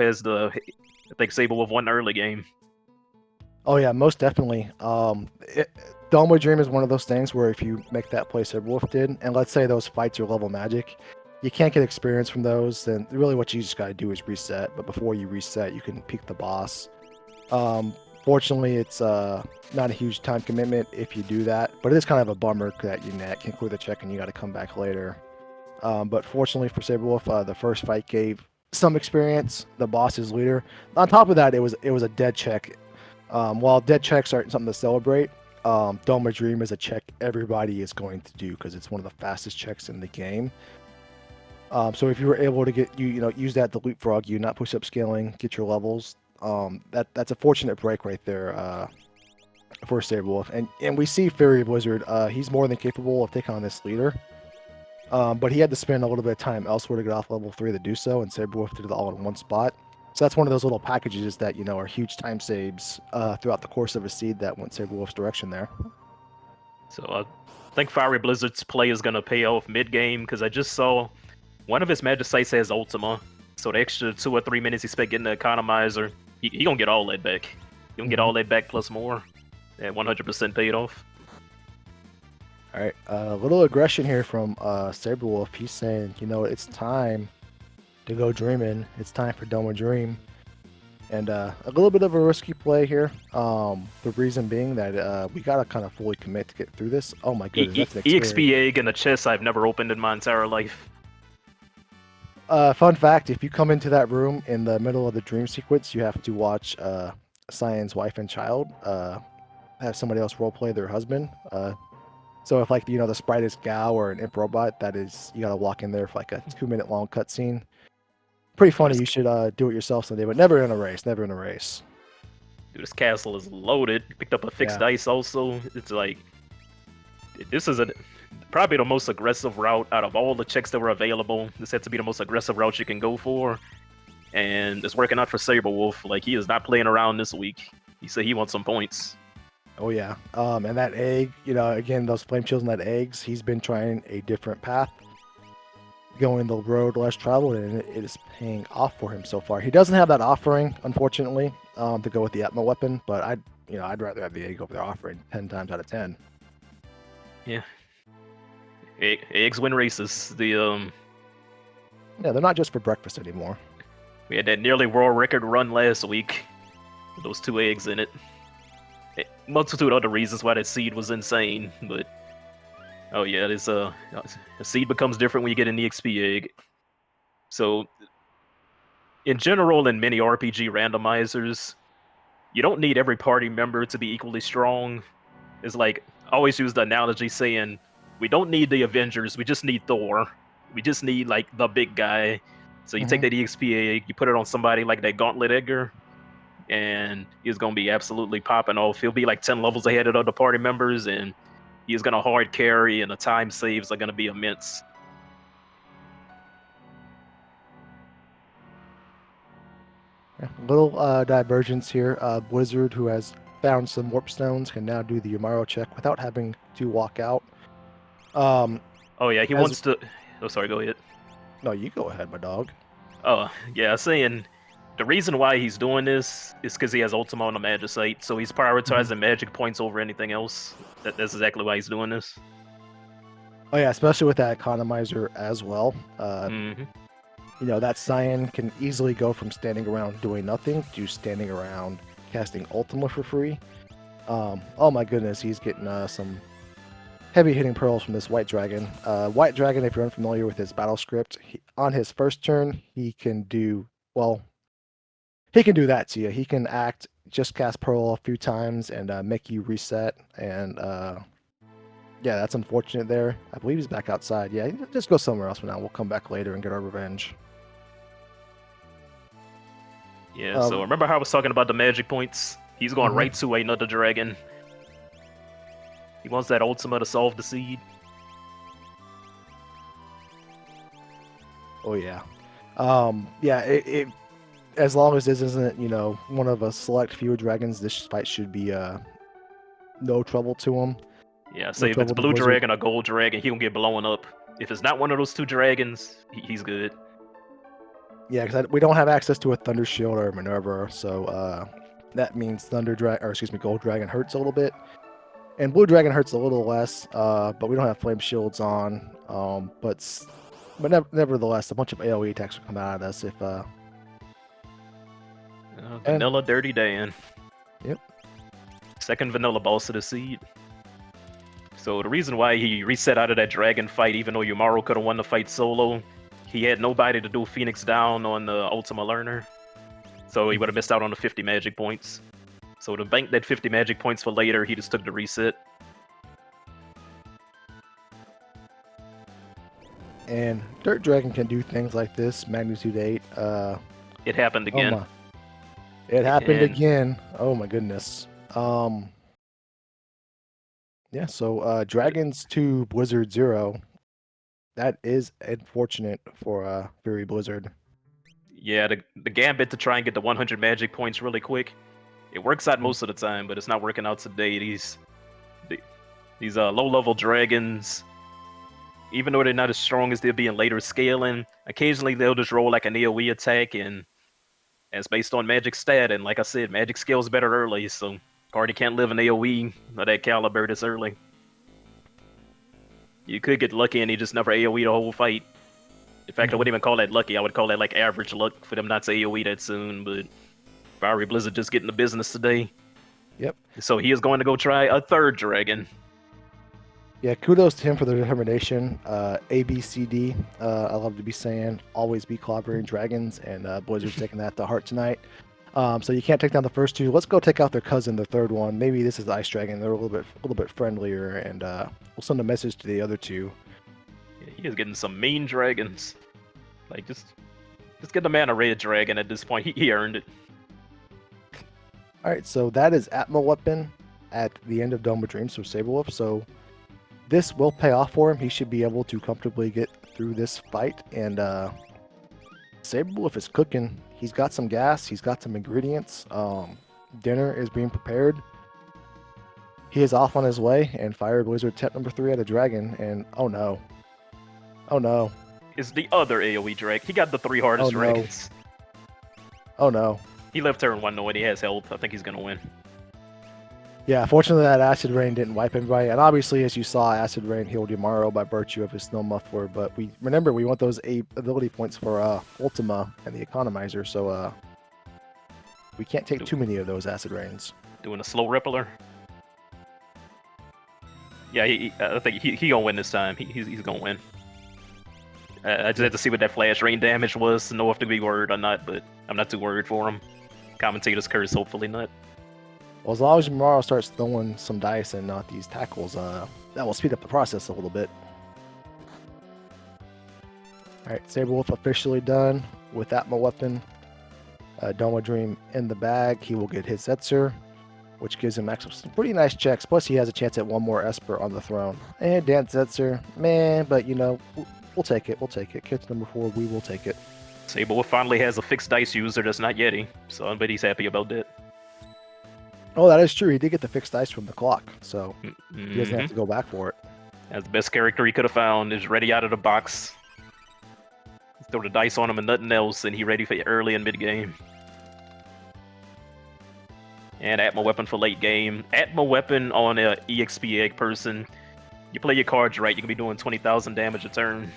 won the early game. Oh yeah, most definitely. Dome Dream is one of those things where if you make that play Saberwolf did, and let's say those fights are level magic, you can't get experience from those, then really what you just gotta do is reset. But before you reset, you can peek the boss. Fortunately, it's not a huge time commitment if you do that, but it is kind of a bummer that you can't clear the check and you got to come back later. But fortunately for Saberwolf, the first fight gave some experience. The boss is leader. On top of that, it was a dead check. While dead checks aren't something to celebrate, Dome of Dream is a check everybody is going to do because it's one of the fastest checks in the game. So if you were able to get use that to leapfrog you, not push up scaling, get your levels. That's a fortunate break right there for Saberwolf. And we see Fiery Blizzard. He's more than capable of taking on this leader. But he had to spend a little bit of time elsewhere to get off level 3 to do so, and Saberwolf did it all in one spot. So that's one of those little packages that are huge time saves throughout the course of a seed that went Saberwolf's direction there. So I think Fiery Blizzard's play is going to pay off mid-game, because I just saw one of his magic sites has Ultima, so the extra 2 or 3 minutes he spent getting the economizer, he gonna get all that back. He gonna get all that back plus more. That 100% paid off. All right, a little aggression here from Saberwolf. He's saying, it's time to go dreaming. It's time for Dome of Dream. And a little bit of a risky play here. The reason being that we gotta kind of fully commit to get through this. Oh my goodness, that's EXP egg in a chest I've never opened in my entire life. Fun fact, if you come into that room in the middle of the dream sequence, you have to watch Cyan's wife and child have somebody else roleplay their husband. So if the sprite is Gao or an imp robot, that is, you gotta walk in there for like a 2-minute long cutscene. Pretty funny. You should do it yourself someday, but never in a race. Never in a race. Dude, this castle is loaded. Picked up a fixed dice also. It's like, this is probably the most aggressive route out of all the checks that were available. This had to be the most aggressive route you can go for. And it's working out for Saberwolf. Like, he is not playing around this week. He said he wants some points. Oh yeah. And that egg, again, those flame chills and that eggs, he's been trying a different path, going the road less traveled, and it is paying off for him so far. He doesn't have that offering, unfortunately, to go with the Atma weapon, but I'd rather have the egg over there offering 10 times out of 10. Yeah. Eggs win races. Yeah, they're not just for breakfast anymore. We had that nearly world record run last week with those 2 eggs in it. Multitude of other reasons why that seed was insane, but oh yeah, this a seed becomes different when you get an EXP egg. So in general, in many RPG randomizers, you don't need every party member to be equally strong. It's like, I always use the analogy saying, we don't need the Avengers, we just need Thor. We just need like the big guy. So you take that EXP egg, you put it on somebody like that Gauntlet Edgar, and he's gonna be absolutely popping off. He'll be like 10 levels ahead of the other party members, and he's gonna hard carry, and the time saves are gonna be immense. Yeah, little divergence here. Blizzard, who has found some warp stones, can now do the Yumaro check without having to walk out. Um, Oh yeah, he as wants to. Oh, sorry. Go ahead. no, you go ahead, my dog. Oh yeah, saying the reason why he's doing this is because he has Ultima on the Magicite, so he's prioritizing magic points over anything else. That's exactly why he's doing this. Oh yeah, especially with that economizer as well. Hmm. You know, that Cyan can easily go from standing around doing nothing to standing around casting Ultima for free. Oh my goodness, he's getting some heavy hitting pearls from this White Dragon. White Dragon, if you're unfamiliar with his battle script, on his first turn, he can do, well, he can do that to you. He can act, just cast Pearl a few times and make you reset. And yeah, that's unfortunate there. I believe he's back outside. Yeah, just go somewhere else for now. We'll come back later and get our revenge. Yeah. So remember how I was talking about the magic points? He's going right to another dragon. He wants that Ultima to solve the seed. Oh yeah, yeah. It as long as this isn't, you know, one of a select few dragons, this fight should be no trouble to him. Yeah. No Say if it's trouble to blue Blizzard. dragon or gold dragon, he gonna get blown up. If it's not one of those two dragons, he's good. Yeah, because we don't have access to a Thunder Shield or Minerva, so that means Gold Dragon hurts a little bit, and Blue Dragon hurts a little less. But we don't have Flame Shields on. But nevertheless, a bunch of AOE attacks will come out of this if. Vanilla Dirty Dan. Yep. Second vanilla boss of the seed. So the reason why he reset out of that dragon fight, even though Yumaro could have won the fight solo, he had nobody to do Phoenix down on the Ultima Learner. So he would have missed out on the 50 magic points. So to bank that 50 magic points for later, he just took the reset. And Dirt Dragon can do things like this, Magnitude 8. It happened again. Oh it happened again. Oh my goodness. Yeah, so Dragons to Blizzard 0. That is unfortunate for Fury Blizzard. Yeah, the gambit to try and get the 100 magic points really quick. It works out most of the time, but it's not working out today. These low-level dragons, even though they're not as strong as they'll be in later scaling, occasionally they'll just roll like an AoE attack, and it's based on magic stat. And like I said, magic scales better early, so party can't live an AoE of that caliber this early. You could get lucky and he just never AoE the whole fight. In fact, I wouldn't even call that lucky. I would call that like average luck for them not to AoE that soon, but Fiery Blizzard just getting the business today. Yep. So he is going to go try a third dragon. Yeah, kudos to him for the determination. A, B, C, D. I love to be saying, always be clobbering dragons, and Blizzard's taking that to heart tonight. So you can't take down the first two. Let's go take out their cousin, the third one. Maybe this is the Ice Dragon. They're a little bit friendlier, and we'll send a message to the other two. Yeah, he is getting some mean dragons. Like just get the man a red dragon at this point. He earned it. All right, so that is Atma weapon at the end of Dome of Dreams for Saberwolf. So this will pay off for him. He should be able to comfortably get through this fight. And Saberwolf is cooking. He's got some gas. He's got some ingredients. Dinner is being prepared. He is off on his way. And Fire Blizzard tap number 3 at a dragon. And oh no. Oh no. It's the other AoE dragon. He got the 3 hardest dragons. Oh no. He left turn 1 knowing he has health. I think he's going to win. Yeah, fortunately that Acid Rain didn't wipe anybody, and obviously, as you saw, Acid Rain healed Yumaro by virtue of his Snow Muffler, but we want those ability points for Ultima and the Economizer, so we can't take too many of those Acid Rains. Doing a slow rippler. Yeah, I think he gonna win this time. He's gonna win. I just had to see what that flash rain damage was to know if to be worried or not, but I'm not too worried for him. Commentator's curse, hopefully not. Well, as long as Yumaro starts throwing some dice and not these tackles, that will speed up the process a little bit. Alright, Saberwolf officially done with Atma weapon. Doma Dream in the bag. He will get his Setzer, which gives him access to some pretty nice checks. Plus, he has a chance at one more Esper on the throne. And Dance Setzer, man, but you know, we'll take it. We'll take it. Kit number 4, we will take it. Saberwolf finally has a fixed dice user that's not Yeti, so I bet he's happy about that. Oh, that is true. He did get the fixed dice from the clock, so he doesn't have Mm-hmm. to go back for it. That's the best character he could have found. Is ready out of the box. Throw the dice on him and nothing else, and he ready for early and mid game. And Atma weapon for late game. Atma weapon on a EXP egg person. You play your cards right, you can be doing 20,000 damage a turn.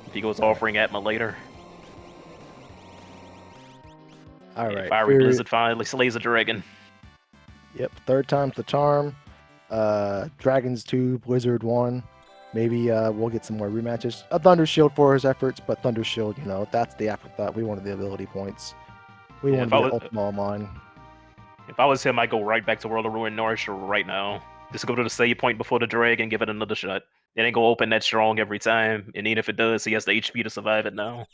If he goes offering Atma later. All Yeah, right. Fiery Blizzard finally slays a dragon. Yep, third time's the charm. Dragons 2, Blizzard 1. Maybe we'll get some more rematches. A Thunder Shield for his efforts, but Thunder Shield, that's the afterthought. We wanted the ability points. We Yeah, wanted to get Ultima Online. If I was him, I'd go right back to World of Ruin North right now. Just go to the save point before the dragon, give it another shot. It ain't gonna open that strong every time, and even if it does, he has the HP to survive it now.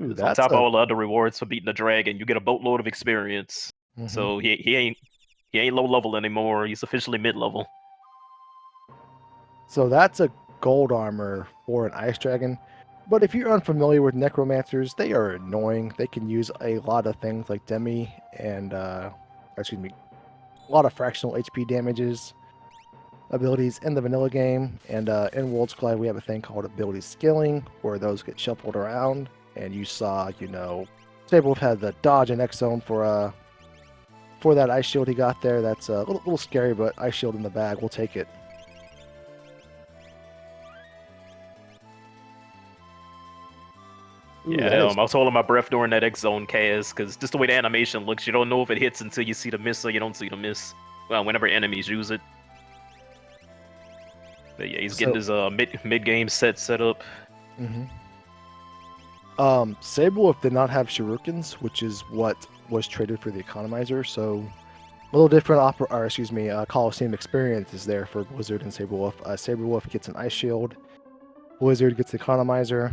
Ooh, On that's top of all the other rewards for beating the dragon, you get a boatload of experience. Mhm. So he ain't low level anymore. He's officially mid level. So that's a gold armor for an ice dragon. But if you're unfamiliar with necromancers, they are annoying. They can use a lot of things like demi and a lot of fractional HP damages abilities in the vanilla game. And in Worlds Collide, we have a thing called ability skilling, where those get shuffled around. And you saw, Saberwolf had the dodge and X zone for that ice shield he got there. That's a little scary, but ice shield in the bag, we'll take it. Ooh, Yeah, I was holding my breath during that X Zone cast, because just the way the animation looks, you don't know if it hits until you see the miss or you don't see the miss. Well, whenever enemies use it. But yeah, he's getting his mid game set up. Mm-hmm. Saberwolf did not have shurikens, which is what was traded for the economizer, so a little different Coliseum experience is there for Blizzard and Saberwolf. Saberwolf gets an ice shield. Blizzard gets the economizer.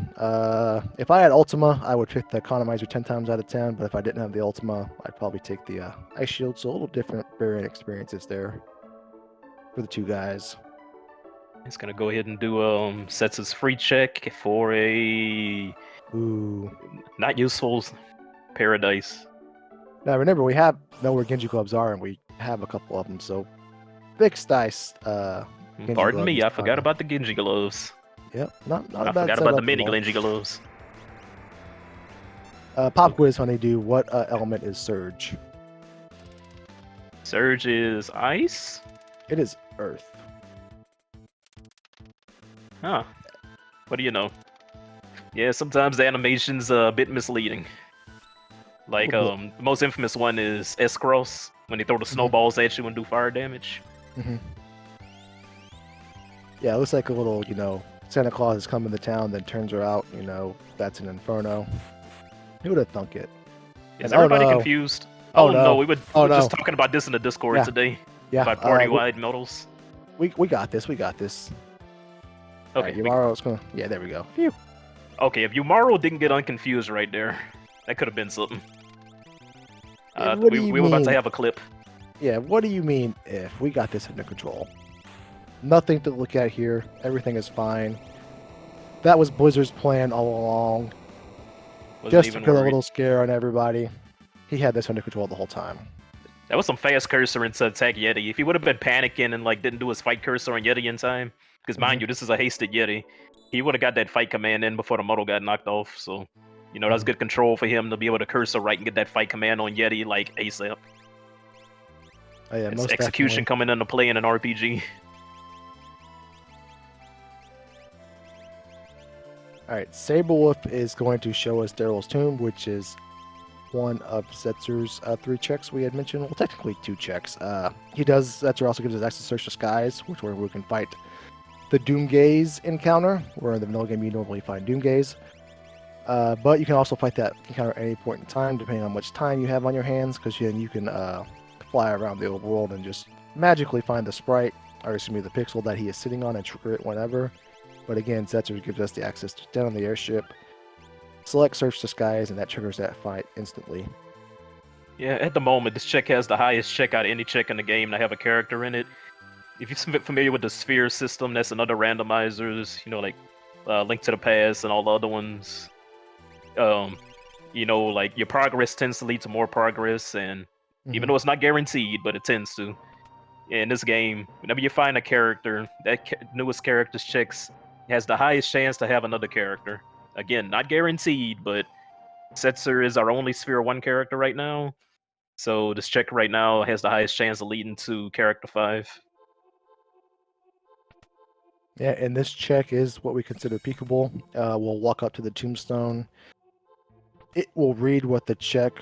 If I had Ultima, I would pick the economizer 10 times out of 10, but if I didn't have the Ultima, I'd probably take the ice shield, so a little different variant experiences there for the two guys. He's gonna go ahead and do sets his free check for a not useful paradise. Now remember, we know where Genji gloves are, and we have a couple of them, so fixed dice. Pardon me, I forgot about the Genji gloves. Yep, not I a bad forgot about the mini Genji gloves. Pop quiz, Honeydew. What element is Surge? Surge is ice? It is earth. Huh. What do you know? Yeah, sometimes the animation's a bit misleading. Like, the most infamous one is S-Cross, when they throw the snowballs at you and do fire damage. Mm-hmm. Yeah, it looks like a little, Santa Claus is coming to town, then turns her out, that's an inferno. Who would have thunk it? Is everybody confused? Oh no, we were just talking about this in the Discord today. Yeah. About party-wide medals. We got this, Okay. Right, Yamaro's gonna... Yeah, there we go. Phew. Okay, if Yumaro didn't get unconfused right there, that could have been something. We were about to have a clip. Yeah, what do you mean if? We got this under control. Nothing to look at here. Everything is fine. That was Blizzard's plan all along. Just to put a little scare on everybody. He had this under control the whole time. That was some fast cursor into attack Yeti. If he would have been panicking and didn't do his fight cursor on Yeti in time, because mind you, this is a hasted Yeti, he would have got that fight command in before the model got knocked off. So, that's good control for him to be able to cursor right and get that fight command on Yeti ASAP. Oh, yeah, it's execution definitely coming into play in an RPG. Alright, Saberwolf is going to show us Daryl's Tomb, which is one of Setzer's 3 checks we had mentioned. Well, technically 2 checks. Setzer also gives us access to Search the Skies, where we can fight the Doomgaze encounter, where in the vanilla game you normally find Doomgaze. But you can also fight that encounter at any point in time, depending on how much time you have on your hands, because then you can fly around the overworld and just magically find the sprite, or the pixel that he is sitting on and trigger it whenever. But again, Setzer gives us the access to stand on the airship, select Search the Skies, and that triggers that fight instantly. Yeah, at the moment, this check has the highest check out of any check in the game to have a character in it. If you're familiar with the Sphere system, that's another randomizers, Link to the Past and all the other ones. like your progress tends to lead to more progress, and even Mhm. though it's not guaranteed, but it tends to. In this game, whenever you find a character, that newest character's checks has the highest chance to have another character. Again, not guaranteed, but Setzer is our only Sphere 1 character right now. So this check right now has the highest chance of leading to character 5. Yeah, and this check is what we consider peekable. We'll walk up to the tombstone. It will read what the check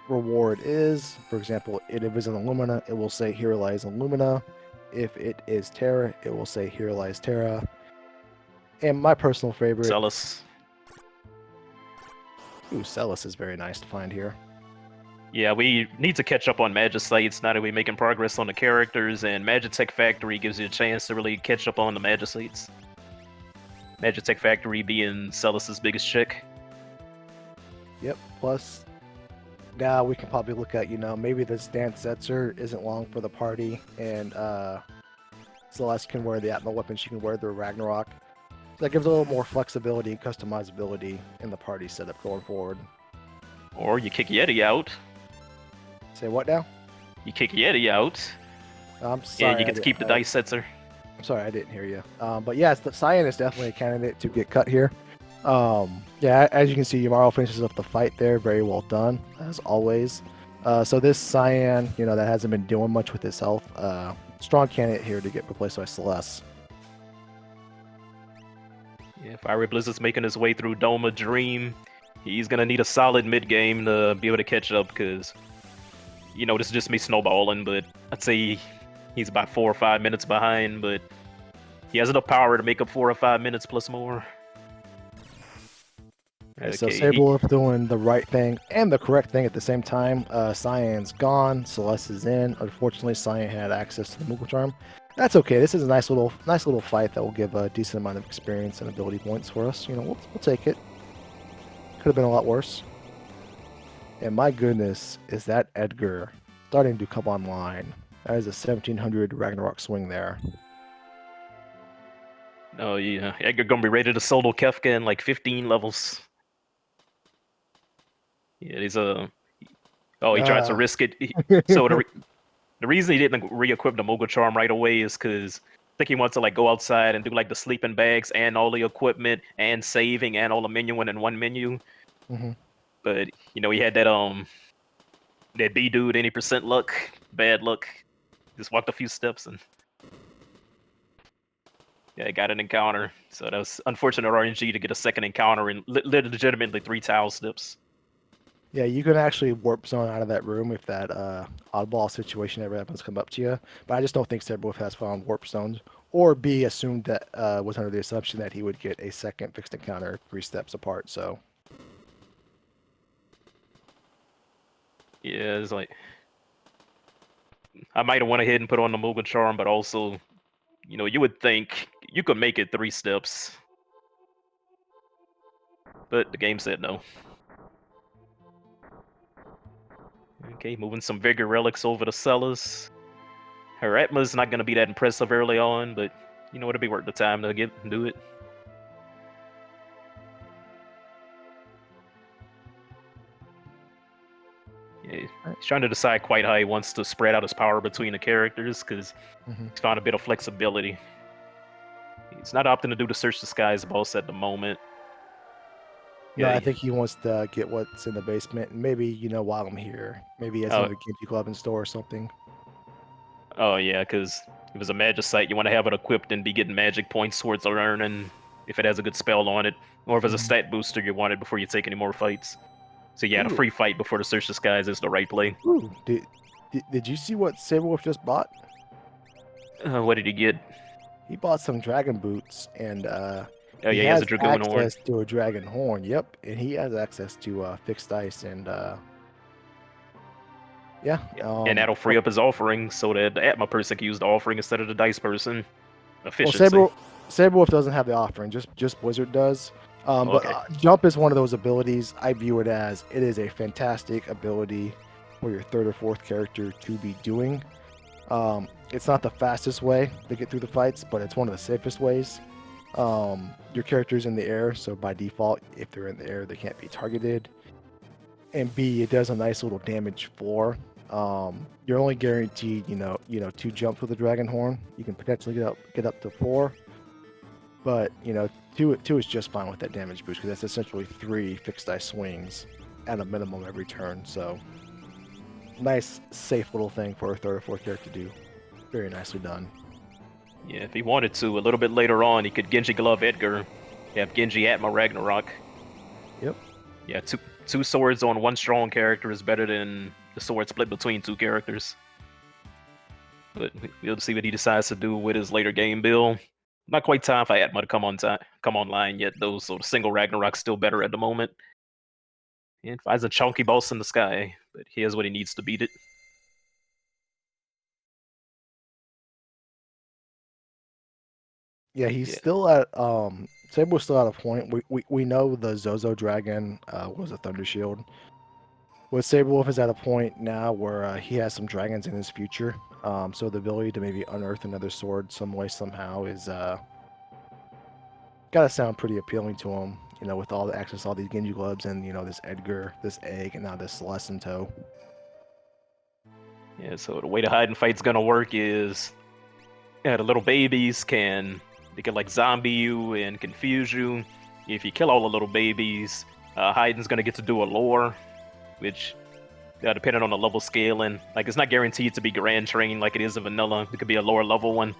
reward is. For example, if it is an Illumina, it will say here lies Illumina. If it is Terra, it will say here lies Terra. And my personal favorite, Zealous. ooh, Celis is very nice to find here. Yeah, we need to catch up on Magicites now that we're making progress on the characters, and Magitech Factory gives you a chance to really catch up on the Magicites. Magitech Factory being Celis's biggest check. Yep. Plus, now we can probably look at, maybe this Dance Setzer isn't long for the party, and Celeste can wear the Atma weapon, she can wear the Ragnarok. That gives a little more flexibility and customizability in the party setup going forward. Or you kick Yeti out. Say what now? You kick Yeti out, I'm sorry. and you get to keep the dice Setzer. I'm sorry, I didn't hear you. But yes, the Cyan is definitely a candidate to get cut here. Yeah, as you can see, Yamaro finishes up the fight there. Very well done, as always. So this Cyan, that hasn't been doing much with his health. Strong candidate here to get replaced by Celeste. Yeah, Fiery Blizzard's making his way through Doma Dream. He's gonna need a solid mid game to be able to catch up, because this is just me snowballing, but I'd say he's about 4 or 5 minutes behind, but he has enough power to make up 4 or 5 minutes plus more. Okay, so Saberwolf doing the right thing and the correct thing at the same time. Cyan's gone, Celeste is in. Unfortunately, Cyan had access to the Moogle Charm. That's okay. This is a nice little fight that will give a decent amount of experience and ability points for us. We'll take it. Could have been a lot worse. And my goodness, is that Edgar starting to come online? That is a 1700 Ragnarok swing there. Oh yeah, Edgar gonna be ready to solo Kefka in like 15 levels. Yeah, he's a. Oh, he tries to risk it. So the reason he didn't re-equip the Mogul Charm right away is because I think he wants to like go outside and do like the sleeping bags and all the equipment and saving and all the menuing in one menu. Mm-hmm. But he had that B dude, any percent luck, bad luck. Just walked a few steps and yeah, got an encounter. So that was unfortunate RNG to get a second encounter and legitimately 3 towel steps. Yeah, you can actually warp zone out of that room if that oddball situation ever happens to come up to you. But I just don't think Saberwolf has found warp zones. Or B, assumed that was under the assumption that he would get a second fixed encounter 3 steps apart. So yeah, it's like I might have went ahead and put on the Mogul Charm, but also, you would think you could make it 3 steps. But the game said no. Okay, moving some Vigor Relics over to Celis. Her Atma's not going to be that impressive early on, but, it'll be worth the time to do it. Yeah, he's trying to decide quite how he wants to spread out his power between the characters, because he's found a bit of flexibility. He's not opting to do the Search the Skies boss at the moment. no, Yeah, I think he wants to get what's in the basement. And maybe, while I'm here, maybe he has another Gimpy Club in store or something. Oh yeah, because if it's a Magicite, you want to have it equipped and be getting magic points towards learning if it has a good spell on it. Or if it's a stat booster, you want it before you take any more fights. So yeah, the free fight before the Search the Skies is the right play. Ooh, did you see what Saberwolf just bought? What did he get? He bought some dragon boots, and oh yeah, he has a Dragoon Horn. Access to a dragon horn. Yep, and he has access to fixed dice, and yeah. And that'll free up his offering, so that the Atma person can use the offering instead of the dice person. Efficiency. Well, Saberwolf doesn't have the offering; just Blizzard does. But Jump is one of those abilities. I view it as it is a fantastic ability for your 3rd or 4th character to be doing. It's not the fastest way to get through the fights, but it's one of the safest ways. Your character's in the air, so by default, if they're in the air, they can't be targeted. and B, it does a nice little damage floor. You're only guaranteed, 2 jumps with the dragon horn. You can potentially get up to 4, but two is just fine with that damage boost because that's essentially 3 fixed die swings at a minimum every turn. So nice, safe little thing for a third or fourth character to do. Very nicely done. Yeah, if he wanted to, a little bit later on, he could Genji Glove Edgar, have Genji Atma Ragnarok. Yep. Yeah, two swords on one strong character is better than the sword split between 2 characters. But we'll see what he decides to do with his later game build. Not quite time for Atma to come online yet, though. So the single Ragnarok's still better at the moment. And finds a chunky boss in the sky, but here's what he needs to beat it. Yeah, he's still at Sable's still at a point. We know the Zozo Dragon was a Thunder Shield. With Saberwolf is at a point now where he has some dragons in his future. So the ability to maybe unearth another sword some way somehow is gotta sound pretty appealing to him. With all the access, all these Genji gloves, and this Edgar, this egg, and now this Celeste in tow. Yeah, so the way the hide and fight's gonna work is, the little babies can like zombie you and confuse you. If you kill all the little babies, Hayden's gonna get to do a lore, which, depending on the level scaling, like it's not guaranteed to be grand trained like it is in vanilla. It could be a lower level one,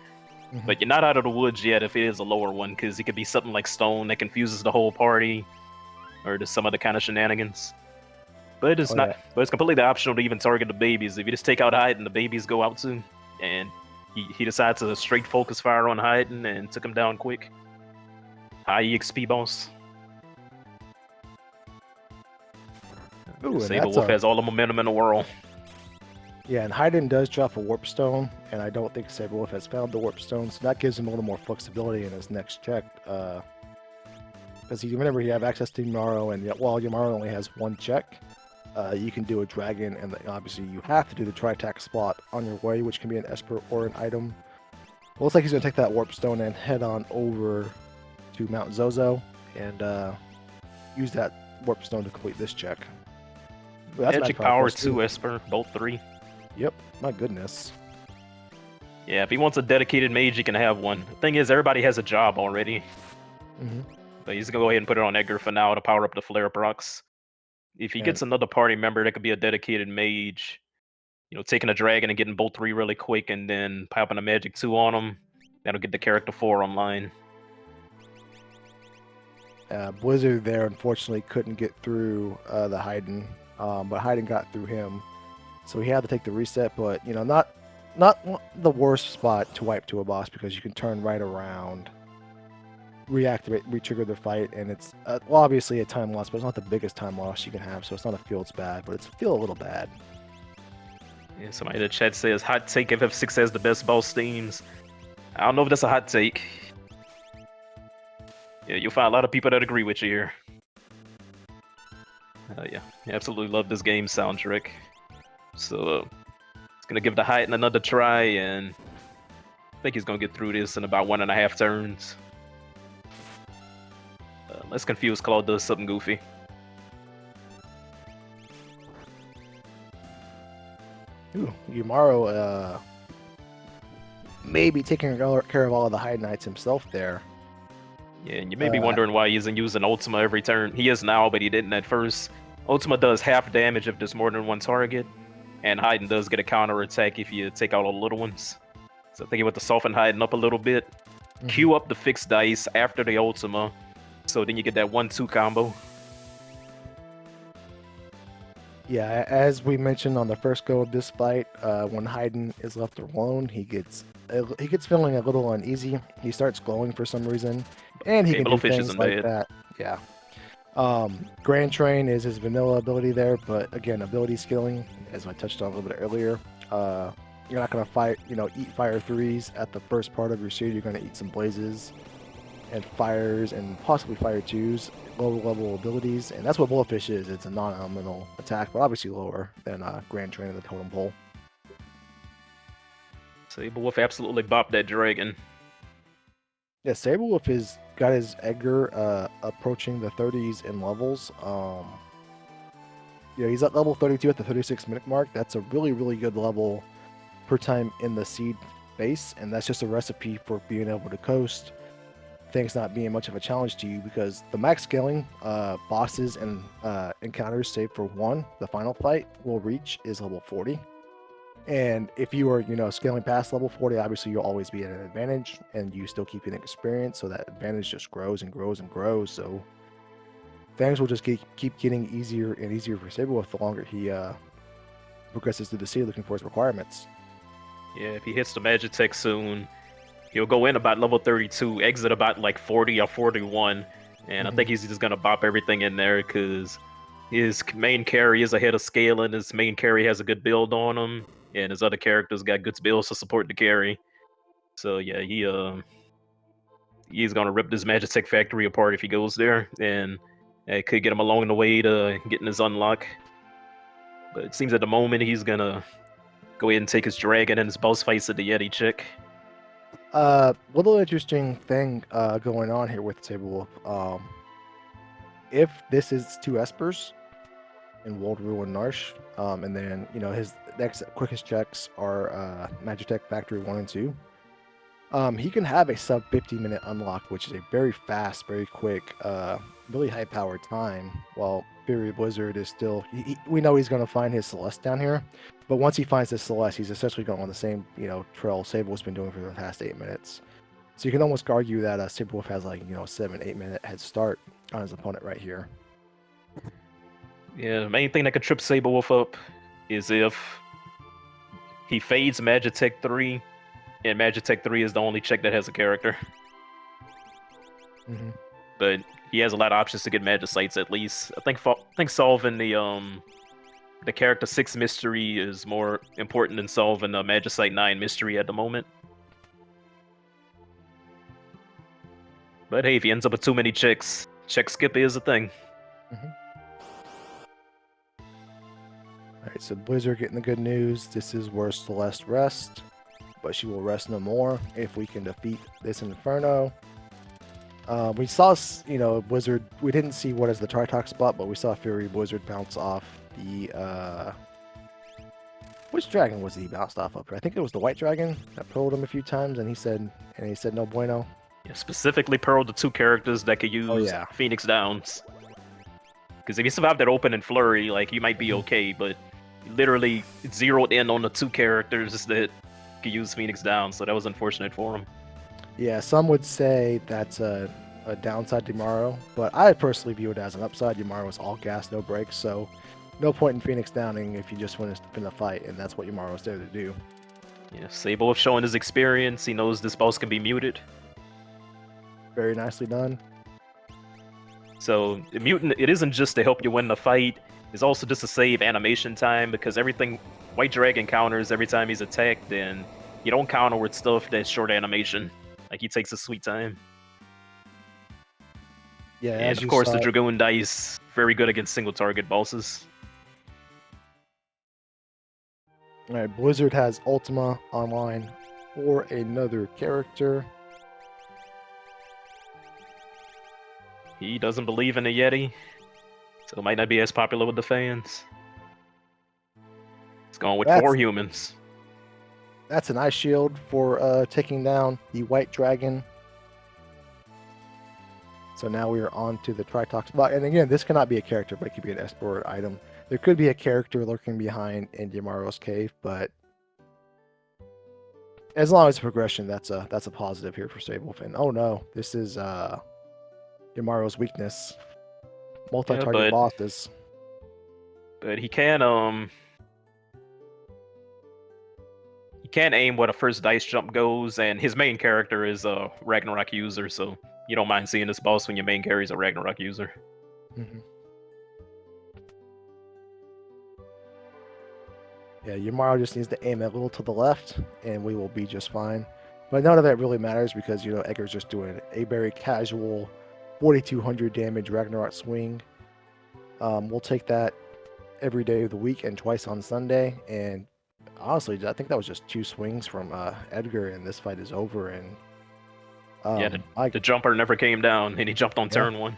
but you're not out of the woods yet if it is a lower one, because it could be something like stone that confuses the whole party, or just some other kind of shenanigans. But it's not. Yeah. But it's completely optional to even target the babies. If you just take out Hayden, the babies go out too, and he decides to straight focus fire on Hayden and took him down quick. High EXP boss. Saberwolf has all the momentum in the world. Yeah, and Hayden does drop a warp stone, and I don't think Saberwolf has found the warp stone, so that gives him a little more flexibility in his next check. Because remember, you have access to Yamaro, and while Yamaro only has 1 check, you can do a dragon, and obviously you have to do the tri-tack spot on your way, which can be an Esper or an item. Well, looks like he's going to take that warp stone and head on over to Mount Zozo and use that warp stone to complete this check. Magic power 2 Esper, both 3. Yep, my goodness. Yeah, if he wants a dedicated mage, he can have one. The thing is, everybody has a job already. But he's going to go ahead and put it on Edgar for now to power up the flare procs. If he gets another party member that could be a dedicated mage, taking a dragon and getting both 3 really quick and then popping a magic 2 on him, that'll get the character 4 online. Blizzard there unfortunately couldn't get through the Hayden, but Hayden got through him. So he had to take the reset, but not the worst spot to wipe to a boss because you can turn right around, reactivate, re-trigger the fight, and it's obviously a time loss, but it's not the biggest time loss you can have, so it's not a feels bad, but it's feel a little bad. Yeah, somebody in the chat says, hot take, FF6 has the best boss themes. I don't know if that's a hot take. Yeah, you'll find a lot of people that agree with you here. Yeah, I absolutely love this game soundtrack. So, it's gonna give the Hayden another try, and I think he's gonna get through this in about 1.5 turns. Let's confuse Claude does something goofy. Ooh, Yumaro maybe taking care of all of the High Knights himself there. Yeah, and you may be wondering why he isn't using Ultima every turn. He is now, but he didn't at first. Ultima does half damage if there's more than 1 target, and Hayden does get a counter attack if you take out all the little ones. So I think he went to soften Hayden up a little bit. Queue up the fixed dice after the Ultima, so then you get that 1-2 combo. Yeah, as we mentioned on the first go of this fight, when Hayden is left alone, he gets feeling a little uneasy. He starts glowing for some reason, and he can do things like that. Yeah. Grand Train is his vanilla ability there, but again, ability scaling, as I touched on a little bit earlier. You're not going to eat fire 3s at the first part of your seed. You're going to eat some blazes and fires and possibly fire 2s, lower level abilities, and that's what Bulletfish is. It's a non-elemental attack, but obviously lower than Grand Train in the totem pole. Saberwolf absolutely bopped that dragon. Yeah, Saberwolf has got his Edgar approaching the 30s in levels. he's at level 32 at the 36-minute mark. That's a really, really good level per time in the seed base, and that's just a recipe for being able to coast, things not being much of a challenge to you, because the max scaling bosses and encounters, save for one, the final fight will reach is level 40. And if you are, scaling past level 40, obviously you'll always be at an advantage, and you still keep getting experience, so that advantage just grows and grows and grows. So things will just keep getting easier and easier for Saberwolf the longer he progresses through the sea looking for his requirements. Yeah, if he hits the Magitech soon, he'll go in about level 32, exit about like 40 or 41, and I think he's just gonna bop everything in there because his main carry is ahead of scaling. His main carry has a good build on him, and his other characters got good builds to support the carry. So yeah, he's gonna rip this Magitech factory apart if he goes there, and it could get him along the way to getting his unlock. But it seems at the moment he's gonna go ahead and take his dragon and his boss fights at the Yeti chick. Little interesting thing going on here with Saberwolf. If this is two Espers in World Ruin Narsh, and then his next quickest checks are Magitech Factory 1 and 2. He can have a sub 50-minute unlock, which is a very fast, very quick, really high powered time. While Fury Blizzard is still, we know he's going to find his Celeste down here, but once he finds his Celeste, he's essentially going on the same trail Saberwolf's been doing for the past 8 minutes. So you can almost argue that Saberwolf has like 7-8 minute head start on his opponent right here. Yeah, the main thing that could trip Saberwolf up is if he fades Magitech 3, and Magitech 3 is the only check that has a character. But he has a lot of options to get Magicites at least. I think solving the character 6 mystery is more important than solving the Magicite 9 mystery at the moment. But hey, if he ends up with too many checks, check skip is a thing. Alright, so Blizzard getting the good news. This is where Celeste rests, but she will rest no more if we can defeat this Inferno. We saw, Blizzard. We didn't see what is the Tritok spot, but we saw Fury Blizzard bounce off the. Which dragon was he bounced off of? I think it was the white dragon that pulled him a few times, and he said no bueno. Yeah, specifically pearled the 2 characters that could use Phoenix Downs. Because if you survive that open and flurry, like, you might be okay, but literally zeroed in on the 2 characters that could use Phoenix Downs, so that was unfortunate for him. Yeah, some would say that's a downside to Yamaro, but I personally view it as an upside. Yamaro is all gas, no brakes, so no point in Phoenix Downing if you just want to win a fight, and that's what Yamaro is there to do. Yeah, Saberwolf showing his experience. He knows this boss can be muted. Very nicely done. So, the mutant, it isn't just to help you win the fight, it's also just to save animation time, because everything White Dragon counters every time he's attacked, and you don't counter with stuff that's short animation. Like, he takes a sweet time. Yeah, and of course the Dragoon dice, very good against single target bosses. Alright, Blizzard has Ultima online for another character. He doesn't believe in the Yeti, so it might not be as popular with the fans. It's going with 4 humans. That's an ice shield for taking down the white dragon. So now we are on to the Tritok spot. And again, this cannot be a character, but it could be an Esper item. There could be a character lurking behind in Yamaro's cave, but as long as progression, that's a positive here for Saberwolf. And oh no, this is Yamaro's weakness. Multi-target bosses. But he can aim where the first dice jump goes, and his main character is a Ragnarok user, so you don't mind seeing this boss when your main carry is a Ragnarok user. Yeah, Yamaro just needs to aim a little to the left, and we will be just fine. But none of that really matters because, Edgar's just doing a very casual 4,200 damage Ragnarok swing. We'll take that every day of the week and twice on Sunday. And honestly, I think that was just 2 swings from Edgar, and this fight is over. And the jumper never came down, and he jumped on turn 1.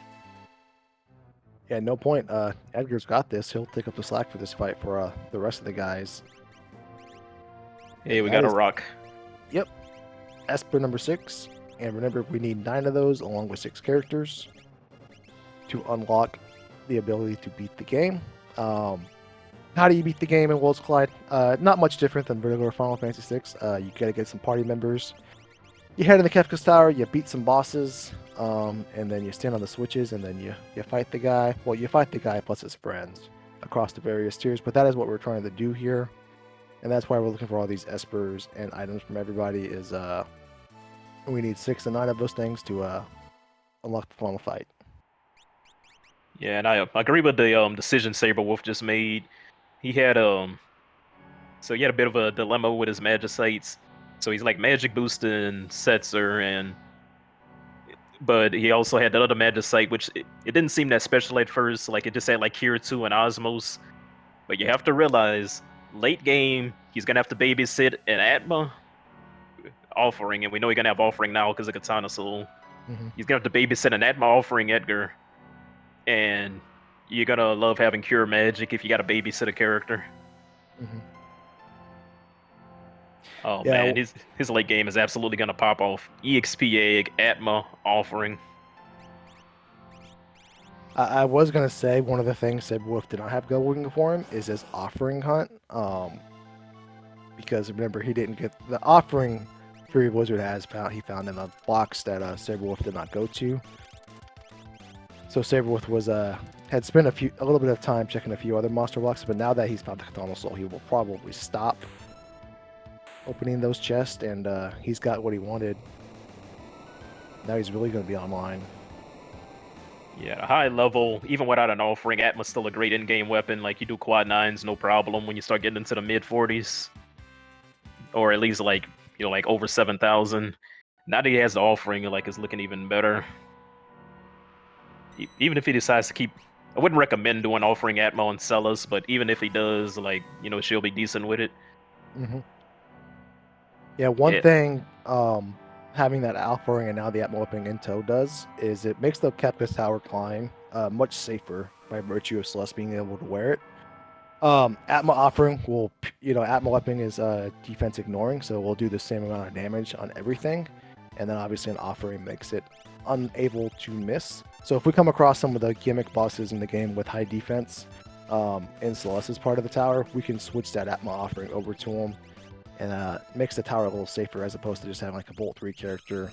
Yeah, no point. Edgar's got this. He'll take up the slack for this fight for the rest of the guys. Hey, we That got a is, rock. yep, Esper number 6. And remember, we need 9 of those along with 6 characters to unlock the ability to beat the game. How do you beat the game in Worlds Collide? Not much different than regular Final Fantasy VI. You gotta get some party members. You head in the Kefka's Tower, you beat some bosses, and then you stand on the switches, and then you fight the guy. Well, you fight the guy plus his friends across the various tiers, but that is what we're trying to do here. And that's why we're looking for all these espers and items from everybody is we need 6 to 9 of those things to unlock the final fight. Yeah, and I agree with the decision Saberwolf just made. He had so he had a bit of a dilemma with his Magicites. So he's like magic boosting Setzer, but he also had that other Magicite, which it didn't seem that special at first. Like it just had like Kirito and Osmos. But you have to realize, late game, he's gonna have to babysit an Atma offering, and we know he's gonna have offering now because of Katana Soul. Mm-hmm. He's gonna have to babysit an Atma offering Edgar, and you're gonna love having Cure Magic if you got to babysit a character. Mm-hmm. Oh Yeah, man, his late game is absolutely gonna pop off. EXP egg, Atma offering. I was gonna say one of the things Saberwolf did not have going for him is his offering hunt. Because remember he didn't get the offering Fury Wizard has found he found in a box that Saberwolf did not go to. So Saberwolf was had spent a little bit of time checking a few other monster blocks, but now that he's found the Katana Soul, he will probably stop opening those chests, and he's got what he wanted. Now he's really going to be online. Yeah, high level, even without an offering, Atma's still a great in-game weapon. Like you do quad 9s, no problem when you start getting into the mid 40s, or at least like like over 7,000. Now that he has the offering, like it's looking even better. Even if he decides to keep, I wouldn't recommend doing offering Atma on Celis, but even if he does, like she'll be decent with it. Mm-hmm. Yeah, one thing having that offering and now the Atma weapon in tow does is it makes the Kefka's Tower climb much safer by virtue of Celeste being able to wear it. Atma offering will, Atma weapon is defense ignoring, so we'll do the same amount of damage on everything. And then obviously an offering makes it unable to miss. So if we come across some of the gimmick bosses in the game with high defense in Celeste's part of the tower, we can switch that Atma offering over to him and makes the tower a little safer as opposed to just having like a Bolt 3 character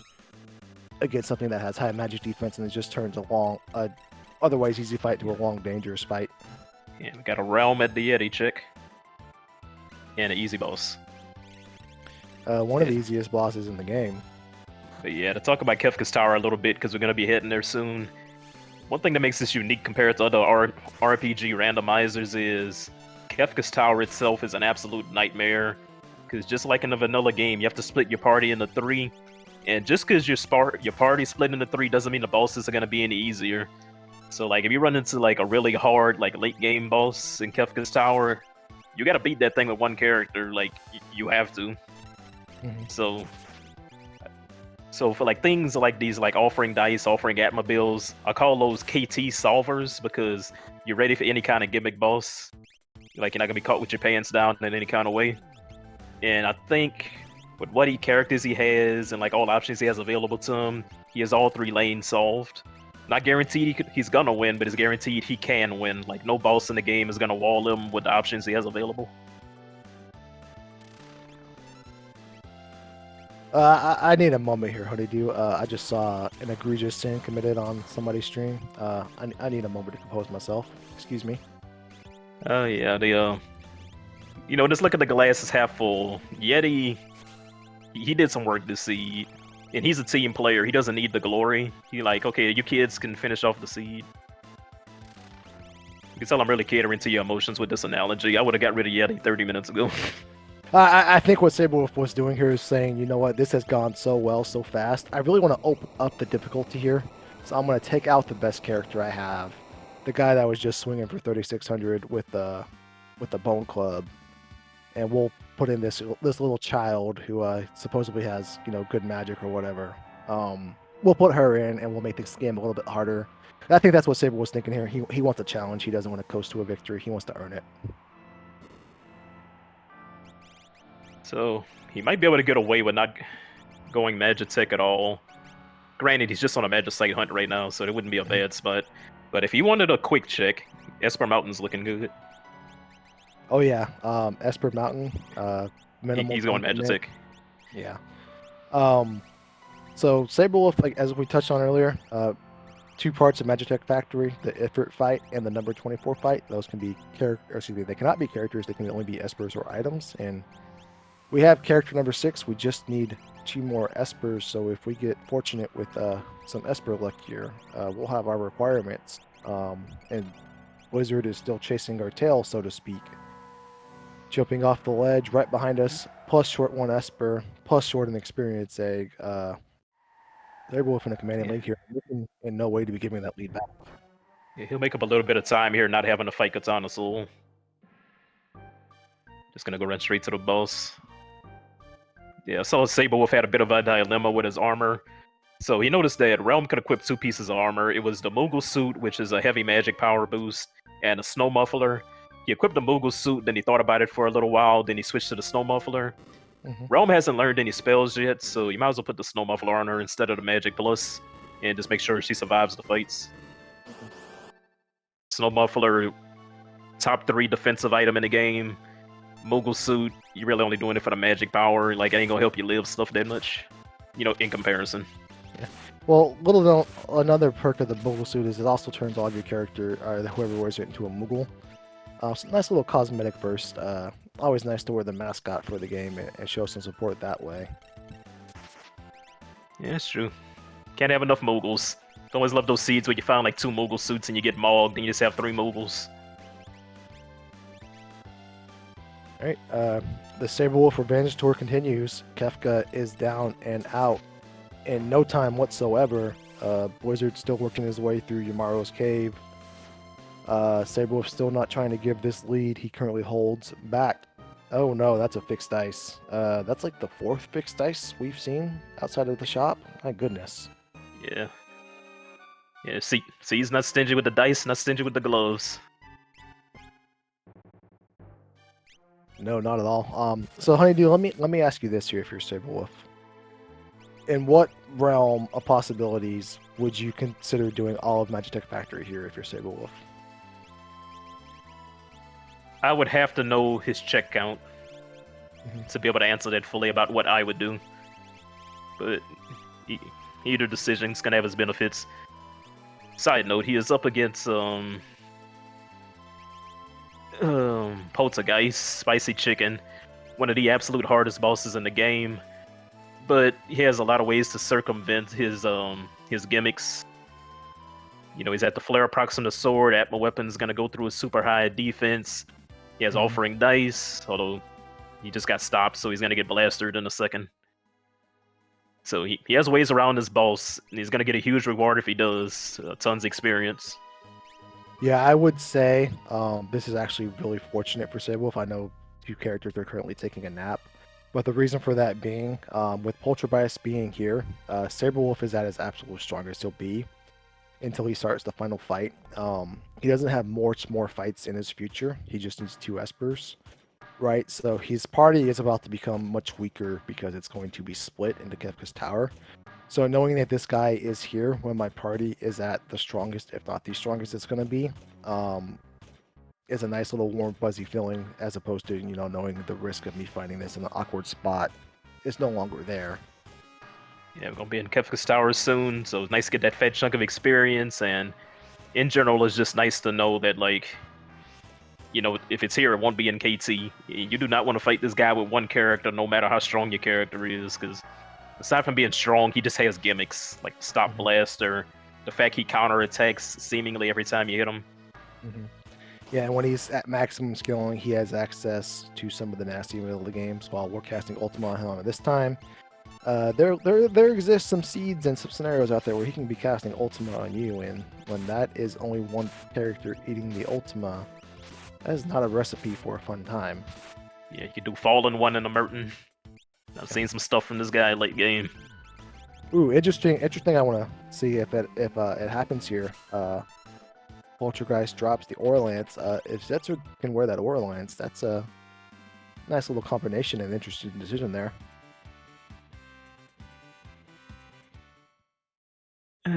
against something that has high magic defense and it just turns a long, otherwise easy fight to a long, dangerous fight. Yeah, we got a Realm at the Yeti chick. And an easy boss. One of the easiest bosses in the game. But yeah, to talk about Kefka's Tower a little bit, because we're going to be hitting there soon. One thing that makes this unique compared to other RPG randomizers is Kefka's Tower itself is an absolute nightmare. Because just like in a vanilla game, you have to split your party into 3. And just because your party split into 3 doesn't mean the bosses are going to be any easier. So like if you run into like a really hard like late game boss in Kefka's Tower, you got to beat that thing with one character. Like you have to. Mm-hmm. So for like things like these, like offering dice, offering Atmobiles, I call those KT solvers because you're ready for any kind of gimmick boss. Like you're not gonna be caught with your pants down in any kind of way. And I think with what characters he has and like all options he has available to him, he has all 3 lanes solved. Not guaranteed he's gonna win, but it's guaranteed he can win. Like no boss in the game is gonna wall him with the options he has available. I need a moment here, Honeydew. I just saw an egregious sin committed on somebody's stream. I need a moment to compose myself. Excuse me. Oh yeah, just look at the glass is half full. Yeti, he did some work this seed, and he's a team player. He doesn't need the glory. He like, okay, you kids can finish off the seed. You can tell I'm really catering to your emotions with this analogy. I would have got rid of Yeti 30 minutes ago. I think what Saberwolf was doing here is saying, you know what, this has gone so well, so fast. I really want to open up the difficulty here. So I'm going to take out the best character I have. The guy that was just swinging for 3,600 with the Bone Club. And we'll put in this little child who supposedly has, good magic or whatever. we'll put her in and we'll make this game a little bit harder. And I think that's what Saber was thinking here. He wants a challenge. He doesn't want to coast to a victory. He wants to earn it. So he might be able to get away with not going Magitech at all. Granted, he's just on a Magicite hunt right now, so it wouldn't be a bad spot. But if he wanted a quick check, Esper Mountain's looking good. Oh yeah, Esper Mountain. Minimal. He's going Magitech. Yeah. So Saberwolf, like as we touched on earlier, 2 parts of Magitech Factory: the Ifrit fight and the number 24 fight. Those can be they cannot be characters. They can only be Espers or items. And we have character number 6. We just need 2 more Espers. So if we get fortunate with some Esper luck here, we'll have our requirements. And Wizard is still chasing our tail, so to speak. Jumping off the ledge right behind us, plus short 1 Esper, plus short an experience egg. They're both in a commanding lead here. In no way to be giving that lead back. Yeah, he'll make up a little bit of time here, not having to fight Katana Soul. Just gonna go run straight to the boss. Yeah, so Saberwolf had a bit of a dilemma with his armor. So he noticed that Realm could equip 2 pieces of armor. It was the Moogle suit, which is a heavy magic power boost, and a snow muffler. He equipped the Moogle suit, then he thought about it for a little while, then he switched to the snow muffler. Realm hasn't learned any spells yet, so you might as well put the snow muffler on her instead of the magic plus, and just make sure she survives the fights. Snow muffler, top 3 defensive item in the game. Moogle suit, you're really only doing it for the magic power. Like, it ain't gonna help you live stuff that much, in comparison. Yeah. Well, another perk of the Moogle suit is it also turns all of your character, whoever wears it, into a Moogle. So nice little cosmetic burst. Always nice to wear the mascot for the game and show some support that way. Yeah, it's true. Can't have enough Moogles. Always love those seeds where you find like 2 Moogle suits and you get mogged and you just have 3 Moogles. Alright, the Saberwolf Revenge Tour continues. Kefka is down and out in no time whatsoever. Blizzard's still working his way through Yamaro's cave. Saberwolf's still not trying to give this lead he currently holds back. Oh no, that's a fixed dice. That's like the 4th fixed dice we've seen outside of the shop. My goodness. Yeah. Yeah, see, he's not stingy with the dice, not stingy with the gloves. No, not at all. So Honeydew, let me ask you this here if you're Saberwolf. In what realm of possibilities would you consider doing all of Magitech Factory here if you're Saberwolf? I would have to know his check count to be able to answer that fully about what I would do. But either decision's gonna have its benefits. Side note, he is up against Poltergeist, Spicy Chicken, one of the absolute hardest bosses in the game. But he has a lot of ways to circumvent his gimmicks. He's at the Flare Proxima Sword. Atma Weapon's gonna go through a super high defense. He has Offering Dice, although he just got stopped, so he's gonna get blastered in a second. So he has ways around this boss, and he's gonna get a huge reward if he does. Tons of experience. Yeah, I would say this is actually really fortunate for Saberwolf. I know 2 characters are currently taking a nap, but the reason for that being, with Poltergeist being here, Saberwolf is at his absolute strongest he'll be until he starts the final fight. He doesn't have much more fights in his future. He just needs 2 Espers, right? So his party is about to become much weaker because it's going to be split into Kefka's Tower. So knowing that this guy is here when my party is at the strongest, if not the strongest it's going to be, is a nice little warm, fuzzy feeling, as opposed to, knowing the risk of me finding this in an awkward spot is no longer there. Yeah, we're going to be in Kefka's Tower soon, so it's nice to get that fat chunk of experience, and in general, it's just nice to know that, if it's here, it won't be in KT. You do not want to fight this guy with 1 character, no matter how strong your character is, because aside from being strong, he just has gimmicks, like Stop Blaster, the fact he counterattacks seemingly every time you hit him. Yeah, and when he's at maximum scaling, he has access to some of the nasty middle of the games while we're casting Ultima on him at this time. There exists some seeds and some scenarios out there where he can be casting Ultima on you, and when that is only 1 character eating the Ultima, that is not a recipe for a fun time. Yeah, you can do Fallen 1 in the Merton. I've seen some stuff from this guy late game. Ooh, interesting. I want to see if it happens here. Poltergeist drops the Aura Lance. If Setzer can wear that Aura Lance, that's a nice little combination and interesting decision there.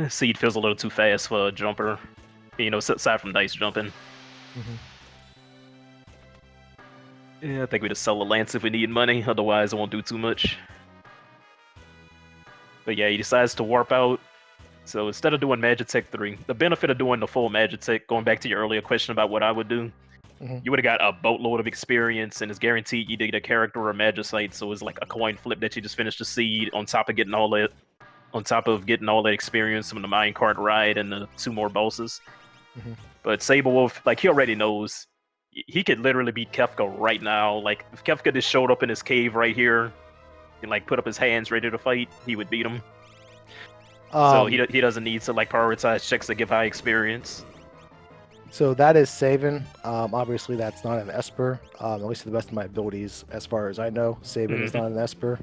Seed feels a little too fast for a jumper. You know, aside from dice jumping. Mm-hmm. Yeah, I think we just sell the lance if we need money. Otherwise, it won't do too much. But yeah, he decides to warp out. So instead of doing Magitech 3, the benefit of doing the full Magitech, going back to your earlier question about what I would do, Mm-hmm. you would have got a boatload of experience, and it's guaranteed you did a character or a Magicite. So it's like a coin flip that you just finished the seed on top of getting all that, experience from the minecart ride and the 2 more bosses. Mm-hmm. But Saberwolf, like he already knows, he could literally beat Kefka right now. Like if Kefka just showed up in his cave right here and like put up his hands ready to fight, he would beat him. So he doesn't need to like prioritize checks that give high experience. So that is Saban. Obviously, that's not an Esper. At least to the best of my abilities, as far as I know, Saban is not an Esper.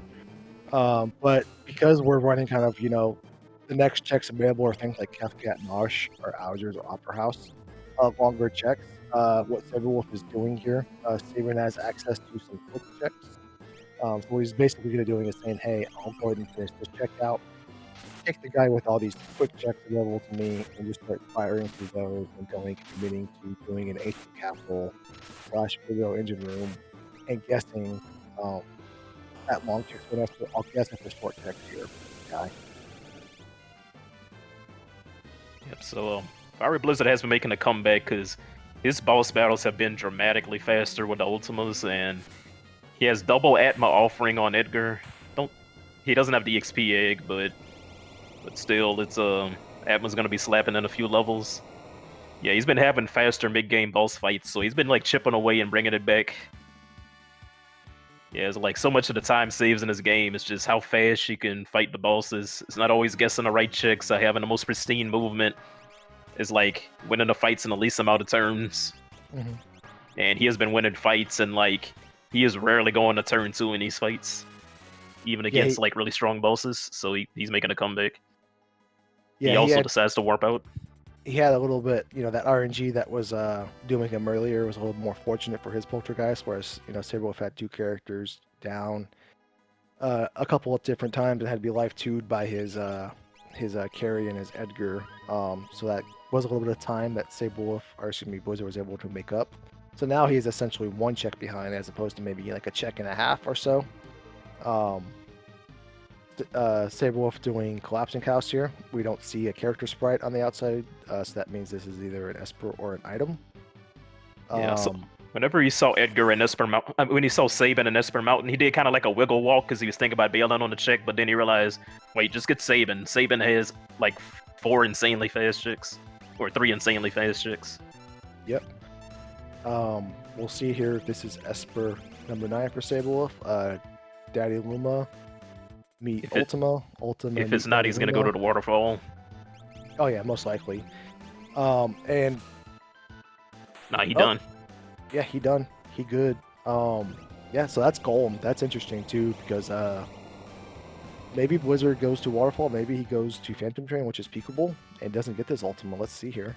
But because we're running kind of, the next checks available are things like Kefka Marsh or Algiers or Opera House, longer checks. What Saberwolf is doing here, Saban has access to some quick checks. So what he's basically going to doing is saying, hey, I'll go ahead and finish this check out. Take the guy with all these quick checks available to me and just start firing through those and committing to doing an ancient castle / video engine room and guessing that long checks for us. I'll guess at the short checks here, guy. Yep. So Fiery Blizzard has been making a comeback because his boss battles have been dramatically faster with the Ultimas, and he has double Atma offering on Edgar. He doesn't have the XP egg, but still, it's Atma's gonna be slapping in a few levels. Yeah, he's been having faster mid-game boss fights, so he's been like chipping away and bringing it back. Yeah, it's like so much of the time saves in this game. It's just how fast you can fight the bosses. It's not always guessing the right checks. Having the most pristine movement is like winning the fights in the least amount of turns. Mm-hmm. And he has been winning fights, and like he is rarely going to turn 2 in these fights, even against like really strong bosses. So he's making a comeback. Yeah, he also decides to warp out. He had a little bit, that RNG that was doing him earlier was a little more fortunate for his Poltergeist, whereas, Saberwolf had 2 characters down a couple of different times and had to be life 2'd by his carry and his Edgar. So that was a little bit of time that Blizzard was able to make up. So now he's essentially 1 check behind as opposed to maybe like a check and a half or so. Saberwolf doing Collapsing House here. We don't see a character sprite on the outside, so that means this is either an Esper or an item. Yeah, so whenever he saw Edgar and Esper Mountain, when he saw Saban and Esper Mountain, he did kind of like a wiggle walk because he was thinking about bailing on the check, but then he realized, wait, just get Saban. Saban has like 4 insanely fast checks, or 3 insanely fast checks. Yep. We'll see here if this is Esper number 9 for Saberwolf. Daddy Luma. Ultima. If it's not, he's gonna go to the waterfall. Oh yeah, most likely. And nah, he done. Yeah, he done. He good. Yeah, so that's Golem. That's interesting too because maybe Blizzard goes to waterfall. Maybe he goes to Phantom Train, which is peekable, and doesn't get this Ultima. Let's see here.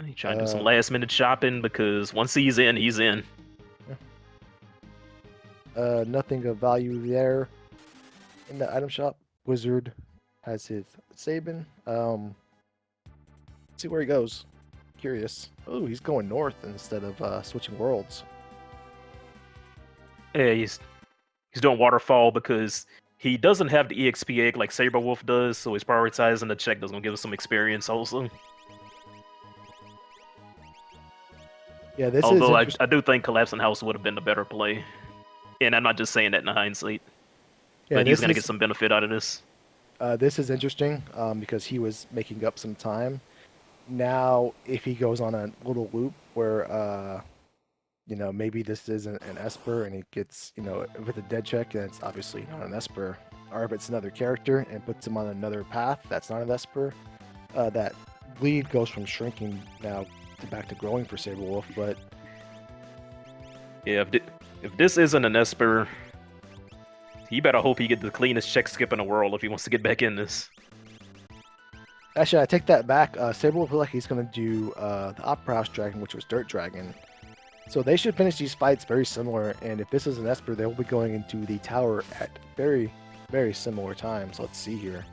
He trying to do some last minute shopping because once he's in, he's in. Nothing of value there in the item shop. Wizard has his Saban. Let's see where he goes. Curious. Oh, he's going north instead of switching worlds. Yeah, he's doing waterfall because he doesn't have the EXP egg like Saberwolf does, so he's prioritizing the check that's gonna give us some experience also. Yeah, this Although is I do think Collapsing House would have been the better play. And I'm not just saying that in hindsight. Yeah, but he's going to get some benefit out of this. This is interesting because he was making up some time. Now, if he goes on a little loop where, maybe this isn't an Esper and he gets, with a dead check and it's obviously not an Esper, or if it's another character and puts him on another path that's not an Esper, that lead goes from shrinking now back to growing for Saberwolf, but... Yeah, if this isn't an Esper, He better hope he get the cleanest check skip in the world if he wants to get back in this. Actually, I take that back. Saber will feel like he's going to do the Opera House Dragon, which was Dirt Dragon. So they should finish these fights very similar. And if this is an Esper, they'll be going into the tower at very, very similar times. Let's see here.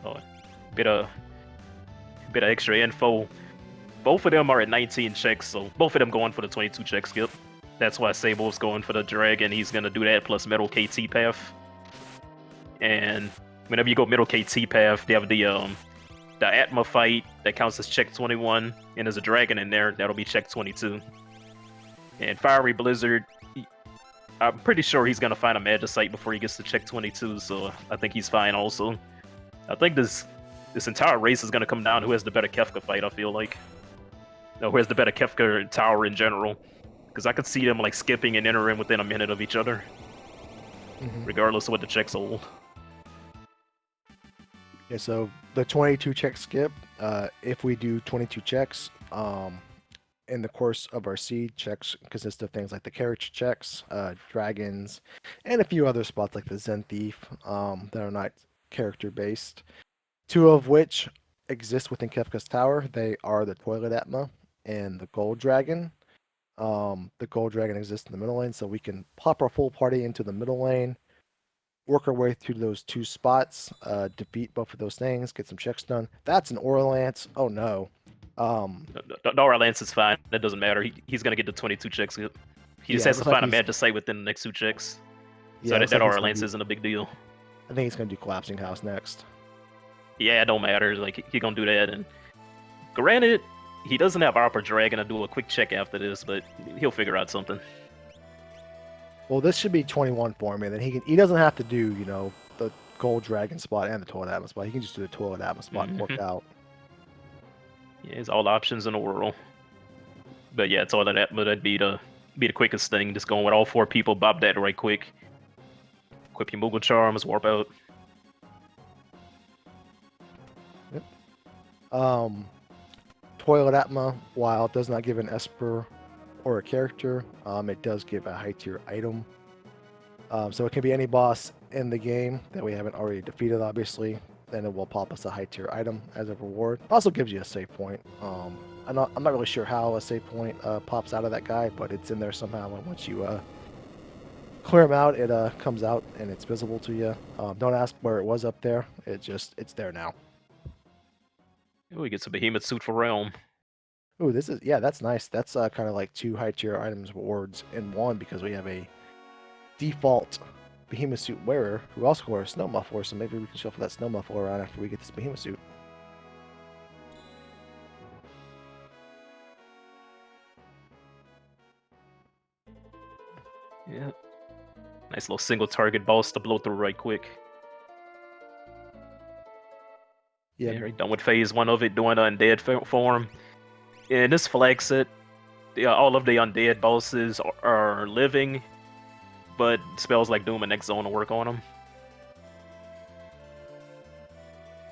Oh, bit of extra info. Both of them are at 19 checks, so both of them going for the 22 check skip. That's why Sable's going for the Dragon. He's going to do that plus middle KT path. And whenever you go middle KT path, they have the Atma fight that counts as check 21, and there's a Dragon in there that'll be check 22. And Fiery Blizzard, I'm pretty sure he's going to find a Magicite before he gets to check 22, so I think he's fine also. I think this entire race is going to come down to who has the better Kefka fight, I feel like. No, who has the better Kefka tower in general. Because I could see them like skipping and entering within a minute of each other. Regardless of what the checks hold. Yeah, so the 22 check skip, if we do 22 checks, in the course of our seed, checks consist of things like the carriage checks, dragons, and a few other spots like the Zen Thief that are not character based. Two of which exist within Kefka's tower. They are the Toilet Atma and the Gold Dragon. The Gold Dragon exists in the middle lane, so we can pop our full party into the middle lane, work our way through those two spots, defeat both of those things, get some checks done. That's an Aura Lance. Oh no. The Aura Lance is fine. That doesn't matter. He's going to get the 22 checks. He just has to find a Magicite within the next 2 checks. So that Aura Lance isn't a big deal. I think he's going to do Collapsing House next. Yeah, it don't matter. Like, he's going to do that. And granted, he doesn't have Opera Dragon to do a quick check after this, but he'll figure out something. Well, this should be 21 for me. Then he doesn't have to do, you know, the Gold Dragon spot and the Toilet Atma spot. He can just do the Toilet Atma spot and work out. Yeah, it's all options in the world. But yeah, Toilet Atma, that'd be the quickest thing. Just going with all 4 people, bob that right quick. Equip your Moogle Charms, warp out. Yep. Toilet Atma, while it does not give an Esper or a character, it does give a high tier item. So it can be any boss in the game that we haven't already defeated, obviously. Then it will pop us a high tier item as a reward. Also gives you a save point. I'm not really sure how a save point pops out of that guy, but it's in there somehow. And once you clear him out, it comes out and it's visible to you. Don't ask where it was up there. It's there now. We get some Behemoth Suit for Realm. Ooh, that's nice. That's kind of like 2 high tier items rewards in one, because we have a default Behemoth Suit wearer who also wears Snow Muffler, so maybe we can shuffle that Snow Muffler around after we get this Behemoth Suit. Yeah. Nice little single target boss to blow through right quick. Yeah, right done with phase 1 of it, doing the undead form. In this flag set, all of the undead bosses are living, but spells like Doom and Next Zone will work on them.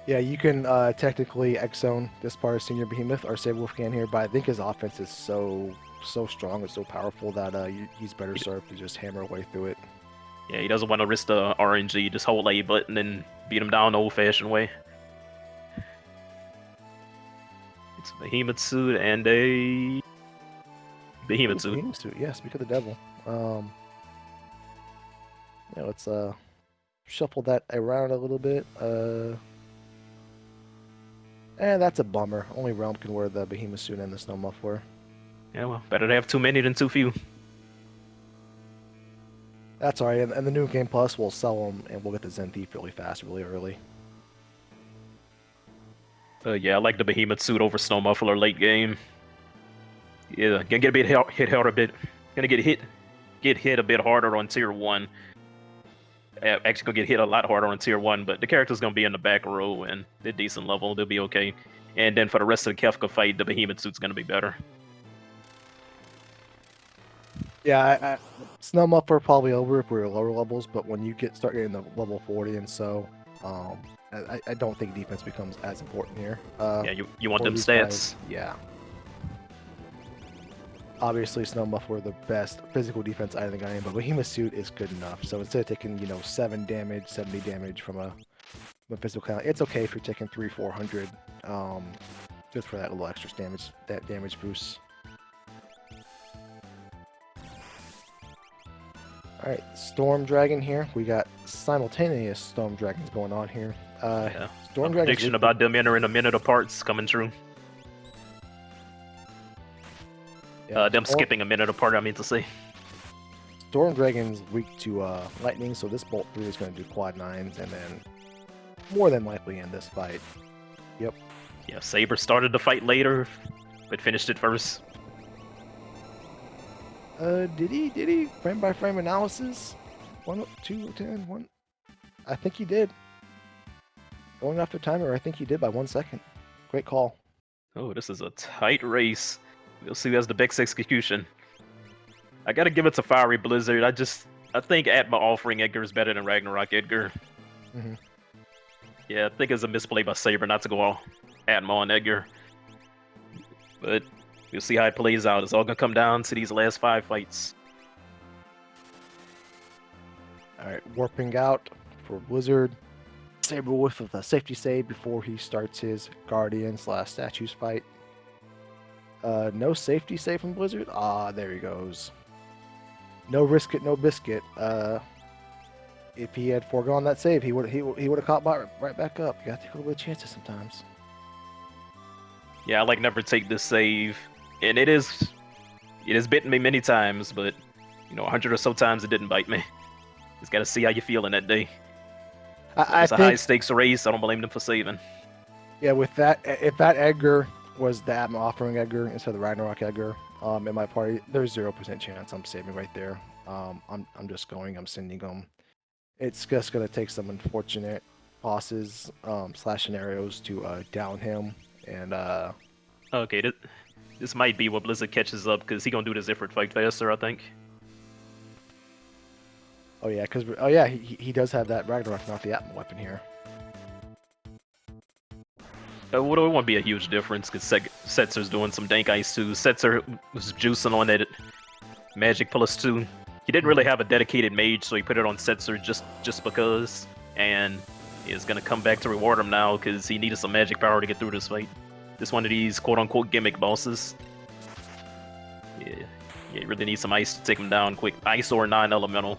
Yeah, you can technically X-Zone this part of Senior Behemoth, or Saberwolf can here, but I think his offense is so strong and so powerful that he's better served to just hammer away through it. Yeah, he doesn't want to risk the RNG, just hold A button and beat him down the old-fashioned way. It's a Behemoth Suit and a Behemoth Suit. Behemoth Suit, yeah, speak of the devil. Yeah, let's shuffle that around a little bit. And that's a bummer. Only Realm can wear the Behemoth Suit and the Snow Muffler. Yeah, well, better to have too many than too few. That's alright, and the new Game Plus will sell them, and we'll get the Zen Thief really fast, really early. Yeah, I like the Behemoth Suit over Snow Muffler late game. Yeah, gonna get a bit hit hard a bit. Gonna get hit a bit harder on tier 1. Actually gonna get hit a lot harder on tier 1, but the character's gonna be in the back row and they're decent level, they'll be okay. And then for the rest of the Kefka fight, the Behemoth Suit's gonna be better. Yeah, Snow Muffler probably over if we were lower levels, but when you start getting to level 40 and so, I don't think defense becomes as important here. Yeah, you want them stats. Yeah. Obviously, Snow Muffler the best physical defense I think I am, but Behemoth Suit is good enough. So instead of taking 7 damage, 70 damage from a physical count, it's okay if you're taking 300-400, just for that little extra damage boost. Alright, Storm Dragon here. We got simultaneous Storm Dragons going on here. Yeah. Storm A Dragon's prediction about them entering a minute apart's coming true. Them skipping a minute apart, I mean to say. Storm Dragon's weak to lightning, so this Bolt 3 is going to do quad 9s and then more than likely end this fight. Yep. Yeah, Saber started the fight later, but finished it first. Did he? Frame by frame analysis? 1, 2, 10, 1. I think he did. Going off the timer, I think he did by 1 second. Great call. Oh, this is a tight race. We'll see that's the best execution. I gotta give it to Fiery Blizzard. I think Atma offering Edgar is better than Ragnarok Edgar. Mm-hmm. Yeah, I think it's a misplay by Saber not to go all Atma on Edgar. But we'll see how it plays out. It's all gonna come down to these last 5 fights. Alright, warping out for Blizzard. Saberwolf with a safety save before he starts his Guardian/Statues fight. No safety save from Blizzard. Ah, there he goes. No risk it, no biscuit. If he had foregone that save, he would have caught right back up. You gotta take a little bit of chances sometimes. Yeah, I never take this save, and it has bitten me many times, but 100 or so times it didn't bite me. Just gotta see how you feel in that day. It's a high stakes race. I don't blame them for saving. Yeah, with that, if that Edgar was the Atma offering Edgar instead of the Ragnarok Edgar, in my party, there's 0% chance I'm saving right there. I'm just going. I'm sending them. It's just gonna take some unfortunate bosses / scenarios to down him and. Okay, this might be what Blizzard catches up because he gonna do this different fight faster, I think. Oh yeah, he does have that Ragnarok, not the Atma weapon here. Well, it won't be a huge difference because Setzer's doing some dank ice too. Setzer was juicing on that magic +2. He didn't really have a dedicated mage, so he put it on Setzer just because, and is gonna come back to reward him now because he needed some magic power to get through this fight. This one of these quote-unquote gimmick bosses. Yeah, you really need some ice to take him down quick. Ice or 9-elemental.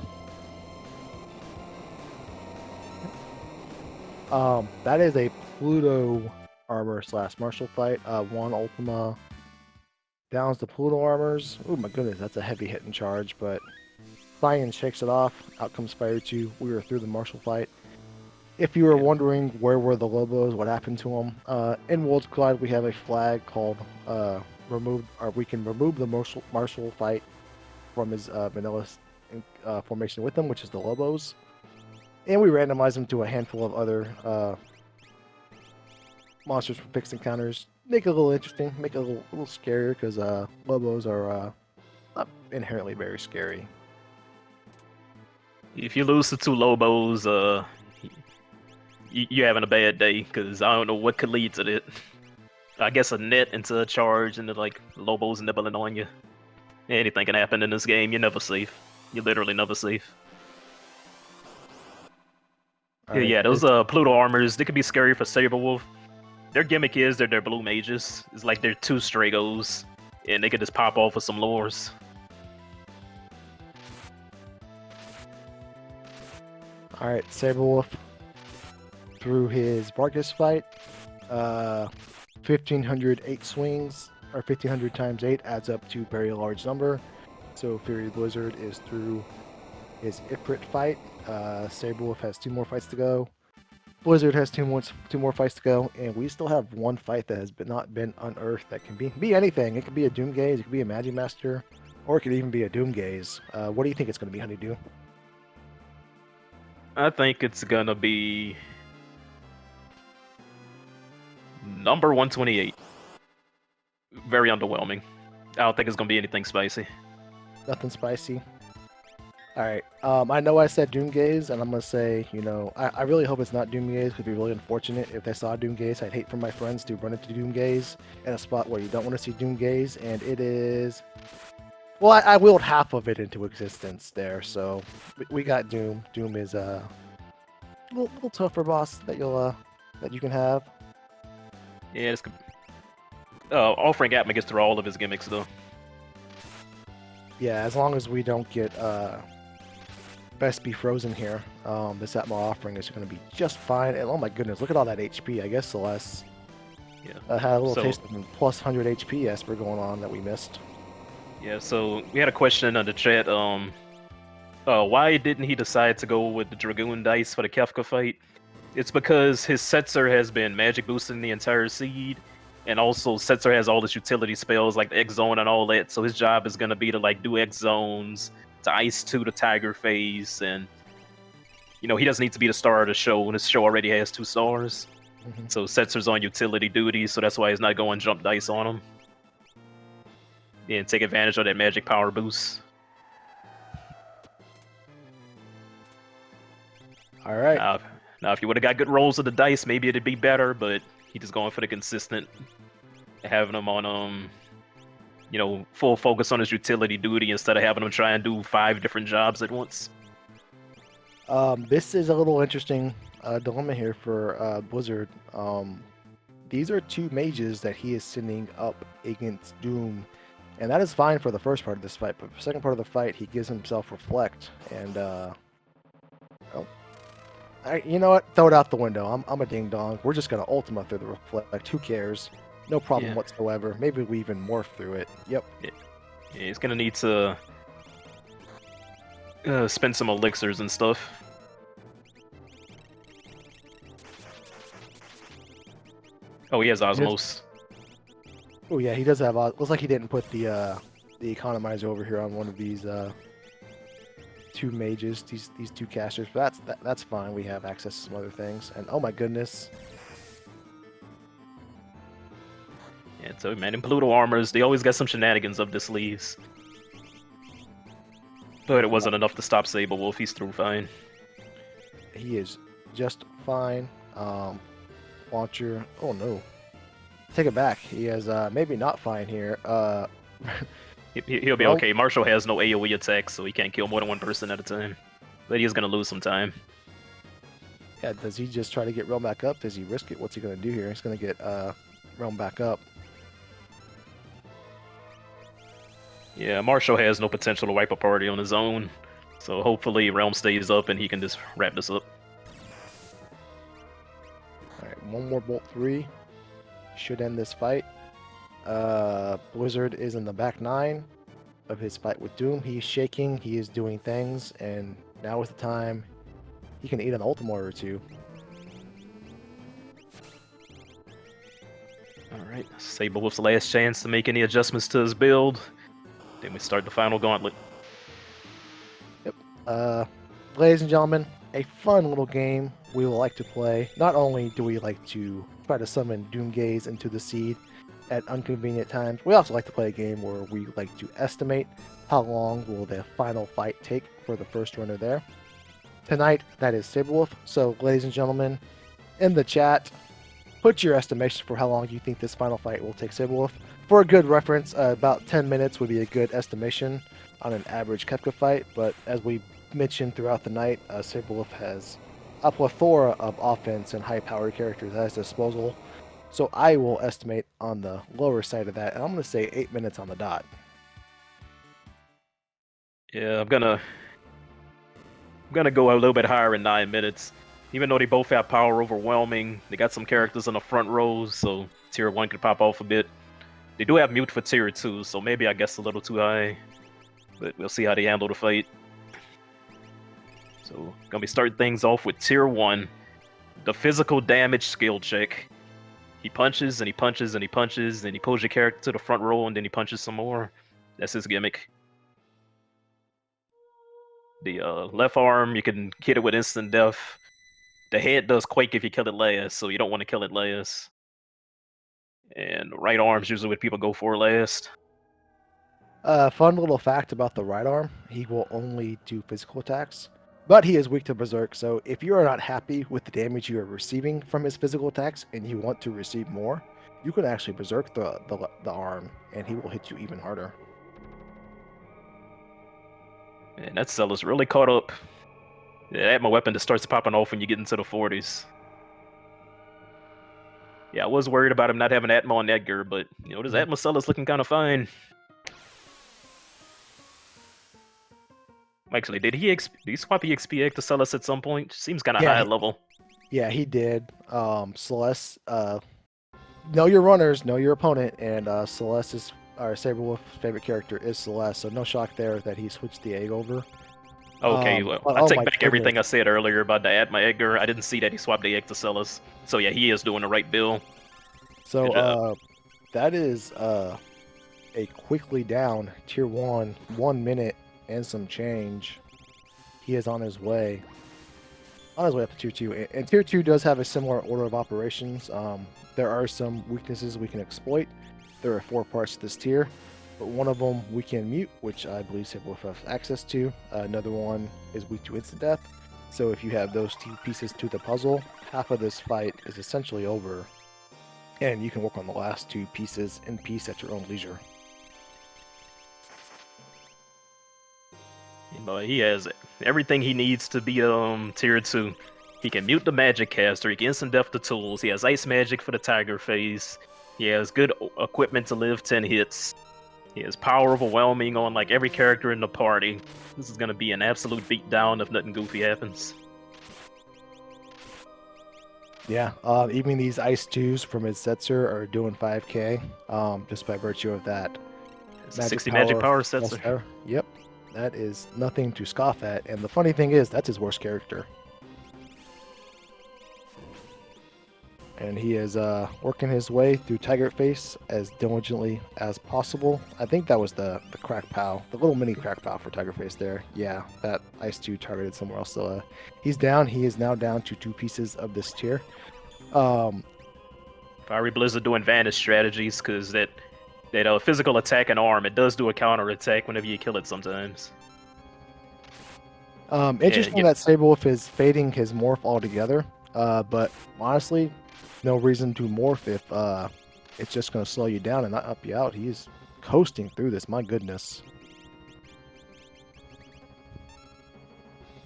That is a Pluto armor / martial fight. 1 Ultima downs the Pluto armors. Oh my goodness, that's a heavy hit and charge, but Cyan shakes it off. Out comes Fire 2. We were through the martial fight. If you were wondering where were the Lobos, what happened to them, in Worlds Collide we have a flag called we can remove the martial fight from his vanilla formation with them, which is the Lobos. And we randomize them to a handful of other monsters from fixed encounters. Make it a little interesting, make it a little scarier, because Lobos are not inherently very scary. If you lose to 2 Lobos, you're having a bad day, because I don't know what could lead to that. I guess a net into a charge and Lobos nibbling on you. Anything can happen in this game. You're never safe. You're literally never safe. Right, yeah, those Pluto armors, they could be scary for Saberwolf. Their gimmick is they're blue mages. It's like they're 2 Stragos, and they could just pop off with some lures. Alright, Saberwolf through his Vargas fight. 1,508 swings, or 1,500 times 8 adds up to a very large number. So Fury Blizzard is through his Ifrit fight. Saberwolf has 2 more fights to go. Blizzard has 2 more fights to go, and we still have 1 fight that has not been unearthed. That can be anything. It could be a Doom Gaze, it could be a Magic Master, or it could even be a Doom Gaze. What do you think it's going to be, Honeydew? I think it's going to be number 128. Very underwhelming. I don't think it's going to be anything spicy. Nothing spicy. Alright, I know I said Doom Gaze, and I'm going to say, I really hope it's not Doom Gaze. It would be really unfortunate if they saw Doom Gaze. I'd hate for my friends to run into Doom Gaze in a spot where you don't want to see Doom Gaze, and it is Well, I willed half of it into existence there, so we got Doom. Doom is a little tougher boss that you can have. Yeah, it's offering Atma gets through all of his gimmicks though. Yeah, as long as we don't get Best Be Frozen here, this Atma offering is going to be just fine. And oh my goodness, look at all that HP. I guess Celeste had a little taste of plus 100 HP Esper going on that we missed. Yeah, so we had a question on the chat. Why didn't he decide to go with the Dragoon dice for the Kefka fight? It's because his Setzer has been magic boosting the entire seed, and also Setzer has all his utility spells like the X Zone and all that. So his job is gonna be to like do X Zones, to Ice 2 to Tiger Phase, and he doesn't need to be the star of the show, and his show already has 2 stars. So Setzer's on utility duty, so that's why he's not going jump dice on him. Yeah, and take advantage of that magic power boost. All right. Now, if you would have got good rolls of the dice, maybe it'd be better, but he just going for the consistent, having him on, full focus on his utility duty instead of having him try and do 5 different jobs at once. This is a little interesting dilemma here for Blizzard. These are 2 mages that he is sending up against Doom, and that is fine for the first part of this fight, but for the second part of the fight, he gives himself Reflect, and you know what? Throw it out the window. I'm a ding dong. We're just gonna Ultima through the Reflect. Who cares? No problem whatsoever. Maybe we even morph through it. Yep. Yeah, he's gonna need to spend some elixirs and stuff. Oh, he has Osmos. Oh yeah, he does have. Looks like he didn't put the economizer over here on one of these 2 mages, these 2 casters, but that's fine. We have access to some other things, and oh my goodness. Yeah, so man, in Pluto armors, they always got some shenanigans up their sleeves. But it wasn't enough to stop Saberwolf. He's through fine. He is just fine. Launcher. Oh no. Take it back. He is maybe not fine here. He'll be okay. Marshall has no AoE attacks, so he can't kill more than 1 person at a time. But he is going to lose some time. Yeah, does he just try to get Realm back up? Does he risk it? What's he going to do here? He's going to get Realm back up. Yeah, Marshall has no potential to wipe a party on his own. So hopefully Realm stays up and he can just wrap this up. Alright, 1 more Bolt 3. Should end this fight. Blizzard is in the back 9 of his fight with Doom. He's shaking, he is doing things, and now is the time he can eat an Ultima or 2. Alright, Saberwolf's last chance to make any adjustments to his build. Then we start the final gauntlet. Yep. Ladies and gentlemen, a fun little game we will like to play. Not only do we like to try to summon Doomgaze into the seed at inconvenient times, we also like to play a game where we like to estimate how long will the final fight take for the first runner there. Tonight, that is Saberwolf. So, ladies and gentlemen, in the chat, put your estimation for how long you think this final fight will take Saberwolf. For a good reference, about 10 minutes would be a good estimation on an average Kefka fight, but as we mentioned throughout the night, Saberwolf has a plethora of offense and high-powered characters at his disposal, so I will estimate on the lower side of that, and I'm going to say 8 minutes on the dot. Yeah, I'm gonna go a little bit higher in 9 minutes. Even though they both have power overwhelming, they got some characters in the front rows, so tier 1 could pop off a bit. They do have mute for tier 2, so maybe I guess a little too high. But we'll see how they handle the fight. So, gonna be starting things off with tier 1. The physical damage skill check. He punches, and he punches, and he punches, and he pulls your character to the front row, and then he punches some more. That's his gimmick. The left arm, you can hit it with instant death. The head does quake if you kill it last, so you don't want to kill it last. And right arm's usually what people go for last. Fun little fact about the right arm, he will only do physical attacks, but he is weak to Berserk, so if you are not happy with the damage you are receiving from his physical attacks and you want to receive more, you can actually Berserk the arm, and he will hit you even harder. And that Cella's really caught up. Yeah, my weapon that starts popping off when you get into the 40s. Yeah, I was worried about him not having Atmo on Edgar, but you know, this Atmo Cella's looking kind of fine. Actually, did he swap EXP egg to Celis at some point? Seems kind of high level. Yeah, he did. Celeste, know your runners, know your opponent, and Celeste is our Saberwolf's favorite character is Celeste, so no shock there that he switched the egg over. Okay, well, I take back everything I said earlier about the Atma Edgar. I didn't see that he swapped the egg to Celis. So yeah, he is doing the right build. So that is a quickly down tier 1, 1 minute and some change. He is on his way up to tier 2, and tier 2 does have a similar order of operations. There are some weaknesses we can exploit. There are 4 parts to this tier, but one of them we can mute, which I believe Saberwolf has access to. Another one is weak to instant death. So if you have those 2 pieces to the puzzle, half of this fight is essentially over, and you can work on the last 2 pieces in peace at your own leisure. But he has everything he needs to be tier 2. He can mute the magic caster, he can instant death the tools, he has ice magic for the tiger phase, he has good equipment to live 10 hits, he has power overwhelming on like every character in the party. This is gonna be an absolute beatdown if nothing goofy happens. Yeah, even these ice 2s from his Setzer are doing 5k, just by virtue of that. It's a 60 magic power Setzer. Yep. That is nothing to scoff at, and the funny thing is, that's his worst character. And he is working his way through Tiger Face as diligently as possible. I think that was the crack pow, the little mini crack pow for Tiger Face there. Yeah, that Ice 2 targeted somewhere else. So he's down. He is now down to 2 pieces of this tier. Fiery Blizzard doing Vanish strategies, because that physical attack and arm, it does do a counter attack whenever you kill it sometimes. Interesting that Saberwolf is fading his morph altogether, but honestly, no reason to morph if it's just going to slow you down and not up you out. He's coasting through this, my goodness.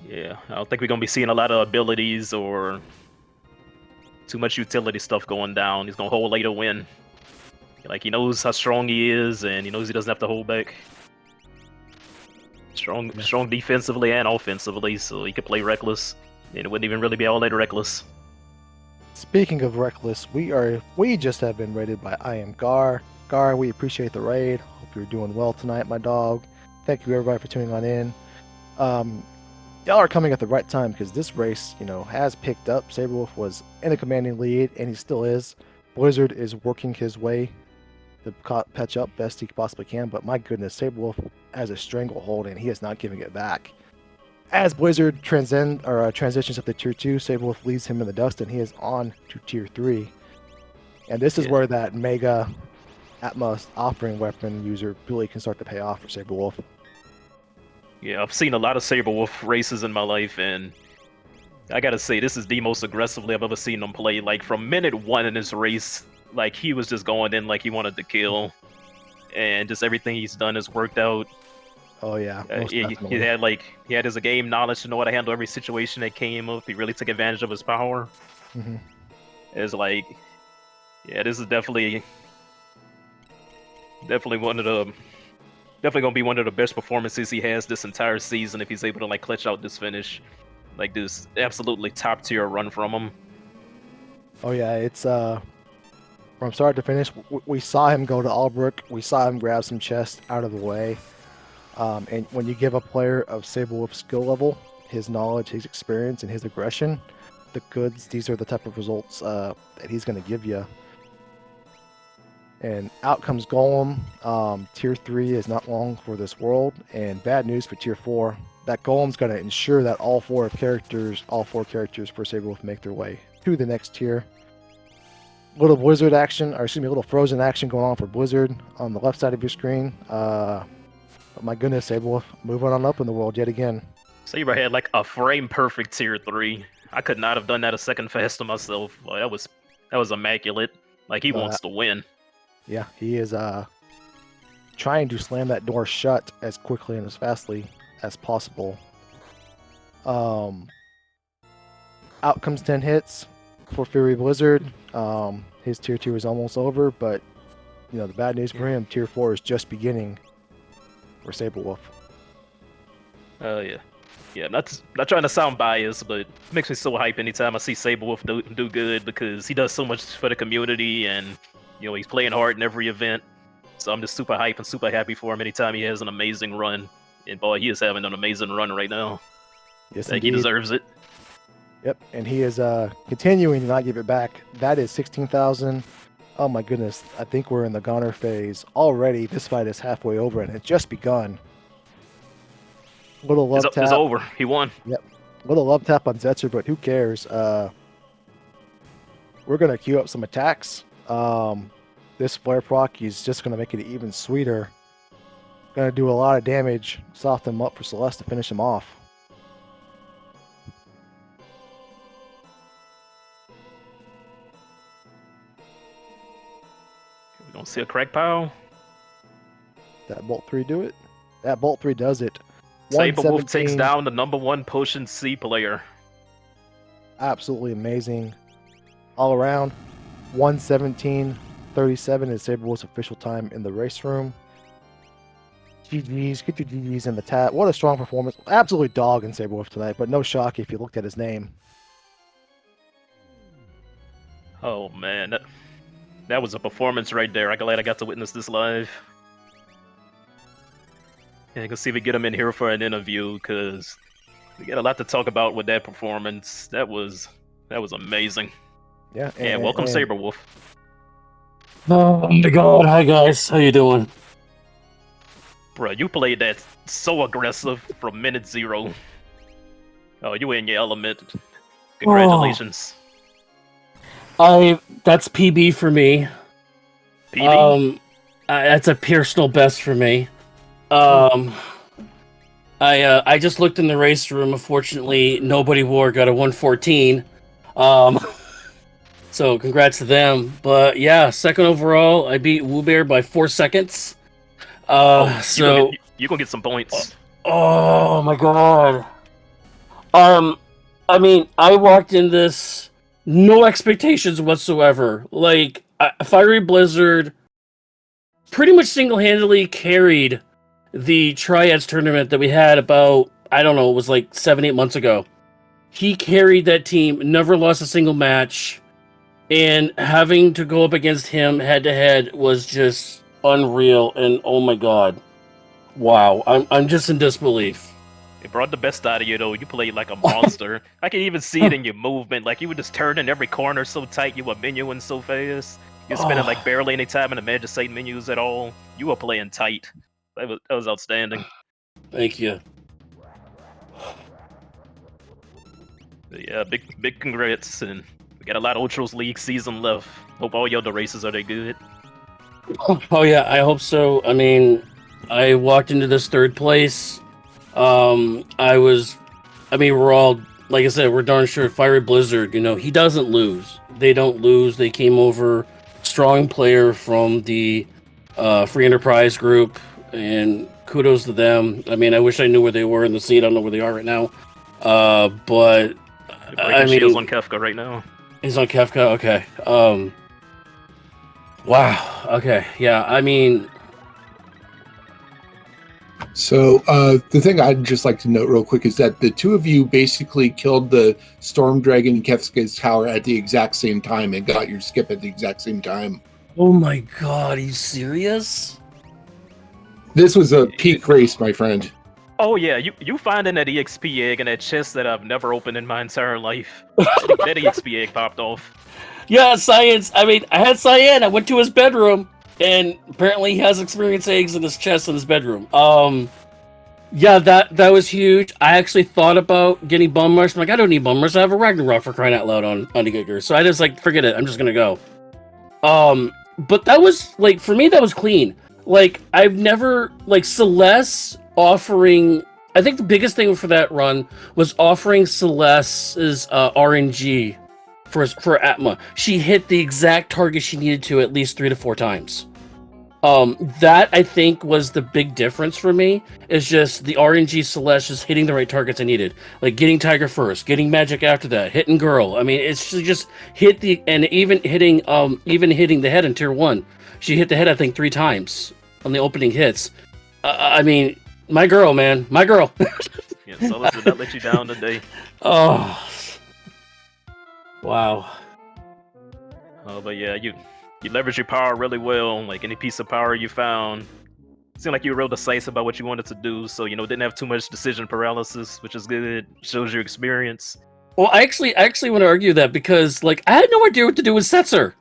Yeah, I don't think we're going to be seeing a lot of abilities or too much utility stuff going down. He's going to hold later win. Like, he knows how strong he is, and he knows he doesn't have to hold back. Strong defensively and offensively, so he could play reckless, and it wouldn't even really be all that reckless. Speaking of reckless, we just have been raided by I Am Gar. Gar, we appreciate the raid. Hope you're doing well tonight, my dog. Thank you everybody for tuning on in. Y'all are coming at the right time because this race, has picked up. Saberwolf was in a commanding lead, and he still is. Blizzard is working his way to patch up best he possibly can, but my goodness, Saberwolf has a stranglehold, and he is not giving it back. As Blizzard transitions up to tier 2, Saberwolf leaves him in the dust, and he is on to tier 3. And this is where that Mega Atmos offering weapon user really can start to pay off for Saberwolf. Yeah, I've seen a lot of Saberwolf races in my life, and I gotta say, this is the most aggressively I've ever seen him play. Like, from minute 1 in this race, like, he was just going in like he wanted to kill. And just everything he's done has worked out. Oh yeah, he had his game knowledge to know how to handle every situation that came up. He really took advantage of his power. Mm-hmm. It's like, yeah, this is definitely gonna be one of the best performances he has this entire season if he's able to like clutch out this finish, like this absolutely top tier run from him. Oh yeah, it's from start to finish. We saw him go to Albrook. We saw him grab some chests out of the way. And when you give a player of Saberwolf's skill level, his knowledge, his experience, and his aggression, the goods, these are the type of results that he's going to give you. And out comes Golem. Tier 3 is not long for this world, and bad news for Tier 4. That Golem's going to ensure that all four characters for Saberwolf make their way to the next tier. Little Blizzard action, or excuse me, a little Frozen action going on for Blizzard on the left side of your screen. But my goodness, Saberwolf moving on up in the world yet again. Saber had like a frame perfect tier 3. I could not have done that a second faster myself. Like, that was immaculate. Like, he wants to win. Yeah, he is trying to slam that door shut as quickly and as fastly as possible. Out comes 10 hits for Fury Blizzard. His tier 2 is almost over, but you know the bad news for him, tier 4 is just beginning for Saberwolf. Oh yeah. Yeah, not trying to sound biased, but it makes me so hype anytime I see Saberwolf do good because he does so much for the community, and you know he's playing hard in every event. So I'm just super hype and super happy for him anytime he has an amazing run. And boy, he is having an amazing run right now. Yes, He deserves it. Yep, and he is continuing to not give it back. That is 16,000. Oh my goodness, I think we're in the goner phase already. This fight is halfway over and it's just begun. Little love tap. It's over. He won. Yep. Little love tap on Zetzer, but who cares? We're gonna queue up some attacks. This flare proc is just gonna make it even sweeter. Gonna do a lot of damage, soften him up for Celeste to finish him off. We don't see a crack pile. That Bolt 3 do it? That Bolt 3 does it. Saberwolf takes down the #1 Potion C player. Absolutely amazing. All around, 117.37 is Saberwolf's official time in the race room. GG's, get your GG's in the chat. What a strong performance. Absolutely dog in Saberwolf tonight, but no shock if you looked at his name. Oh man, that was a performance right there. I'm glad I got to witness this live. Yeah, I can see if we get him in here for an interview because we got a lot to talk about with that performance. That was amazing. Yeah, and welcome Saberwolf. Oh my god, hi guys, how you doing? Bro, you played that so aggressive from minute 0. Oh, you were in your element. Congratulations. That's PB for me. PB? That's a personal best for me. I just looked in the race room. Unfortunately, nobody got a 114. So congrats to them. But yeah, second overall, I beat Woobear by 4 seconds. So you gonna get some points. Oh my god. I mean, I walked in this no expectations whatsoever. Like, Fiery Blizzard pretty much single-handedly carried the Triads tournament that we had about, I don't know, it was like 7-8 months ago. He carried that team, never lost a single match, and having to go up against him head-to-head was just unreal, and oh my god. Wow, I'm just in disbelief. It brought the best out of you, though. You played like a monster. I can even see it in your movement. Like, you would just turn in every corner so tight, you were menuing so fast. You're spending like barely any time in the Magistrate menus at all. You were playing tight. That was outstanding. Thank you. Yeah, big congrats, and we got a lot of Ultros League season left. Hope all your other races are good. Oh yeah, I hope so. I mean, I walked into this 3rd place. We're all, like I said, we're darn sure Fiery Blizzard, you know, he doesn't lose. They don't lose. They came over strong player from the Free Enterprise group, and kudos to them. I mean, I wish I knew where they were in the scene. I don't know where they are right now. But I mean, he's on Kefka right now. He's on Kefka. Okay. Wow. Okay. Yeah. I mean. So the thing I'd just like to note real quick is that the two of you basically killed the Storm Dragon Kefka's tower at the exact same time and got your skip at the exact same time. Oh my god, are you serious? This was a peak race, my friend. Oh yeah, you finding that EXP egg in that chest that I've never opened in my entire life. That EXP egg popped off. Yeah, Science. I mean, I had Cyan. I went to his bedroom, and apparently he has experience eggs in his chest in his bedroom. Yeah, that was huge. I actually thought about getting Bum Rush. I'm like, I don't need Bum Rush. I have a Ragnarok for crying out loud on the Giger. So I just like, forget it. I'm just gonna go. But that was like, for me, that was clean. Like, I've never, like, Celeste offering, I think the biggest thing for that run was offering Celeste's RNG for Atma. She hit the exact target she needed to at least 3 to 4 times. That I think was the big difference for me. Is just the RNG Celeste just hitting the right targets I needed, like getting Tiger first, getting Magic after that, hitting Girl. I mean, it's just hit the and even hitting the head in tier 1. She hit the head I think 3 times on the opening hits. I mean, my girl, man, my girl. Yeah, Solus did not let you down today. Oh, wow. Oh, but yeah, you leveraged your power really well. Like any piece of power you found, it seemed like you were real decisive about what you wanted to do. So didn't have too much decision paralysis, which is good. Shows your experience. Well, I actually want to argue that because like I had no idea what to do with Setzer.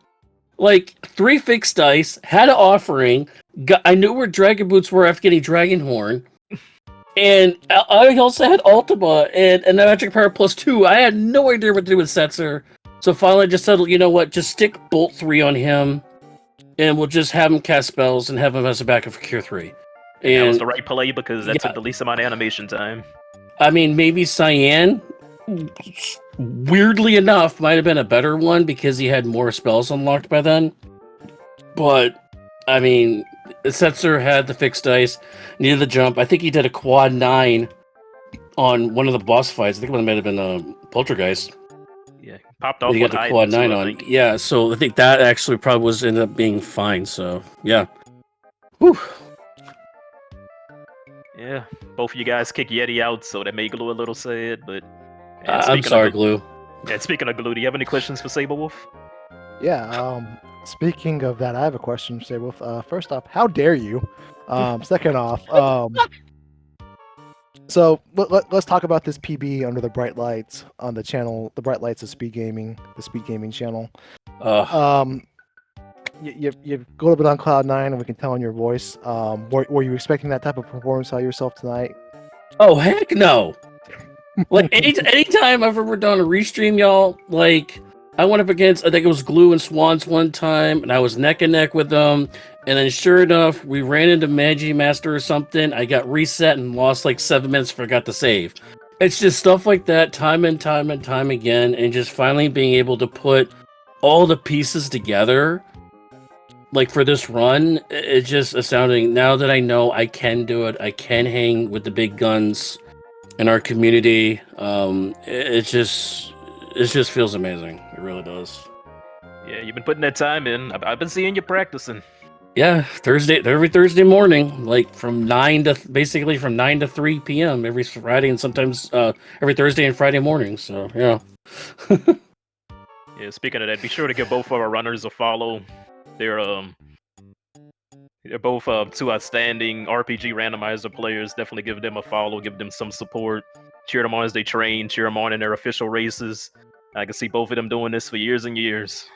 Like 3 fixed dice, had an offering. I knew where Dragon Boots were after getting Dragon Horn. And I also had Ultima and Magic Power +2. I had no idea what to do with Setzer. So finally I just said, you know what, just stick Bolt 3 on him. And we'll just have him cast spells and have him as a backup for Cure 3. And that was the right play because that took the least amount of animation time. I mean, maybe Cyan, weirdly enough, might have been a better one because he had more spells unlocked by then. But, I mean, Setzer had the fixed dice, needed the jump. I think he did a quad 9 on one of the boss fights. I think it might have been Poltergeist. Yeah, popped off. He got the quad 9 on. Yeah, so I think that actually probably ended up being fine. So, yeah. Whew. Yeah, both of you guys kick Yeti out, so that made Glue a little sad, but... I'm sorry, Glue. And speaking of Glue, do you have any questions for Saberwolf? Yeah, speaking of that, I have a question for Saberwolf. First off, how dare you? Second off, so let's talk about this PB under the bright lights on the channel, the bright lights of SpeedGaming, the SpeedGaming channel. You go a little bit on cloud 9, and we can tell in your voice. Were you expecting that type of performance out of yourself tonight? Oh heck no! Like anytime I've ever done a restream, y'all, like I went up against, I think it was Glue and Swans one time, and I was neck and neck with them. And then sure enough, we ran into Magi Master or something. I got reset and lost like 7 minutes, forgot to save. It's just stuff like that, time and time again, and just finally being able to put all the pieces together. Like for this run, it's just astounding. Now that I know I can do it, I can hang with the big guns in our community. It just feels amazing. It really does. Yeah, you've been putting that time in. I've been seeing you practicing. Yeah, every Thursday morning, like from 9 to 3 p.m. every Friday, and sometimes every Thursday and Friday morning. So yeah. Yeah. Speaking of that, be sure to give both of our runners a follow. They're both 2 outstanding RPG randomizer players. Definitely give them a follow, give them some support. Cheer them on as they train. Cheer them on in their official races. I can see both of them doing this for years and years.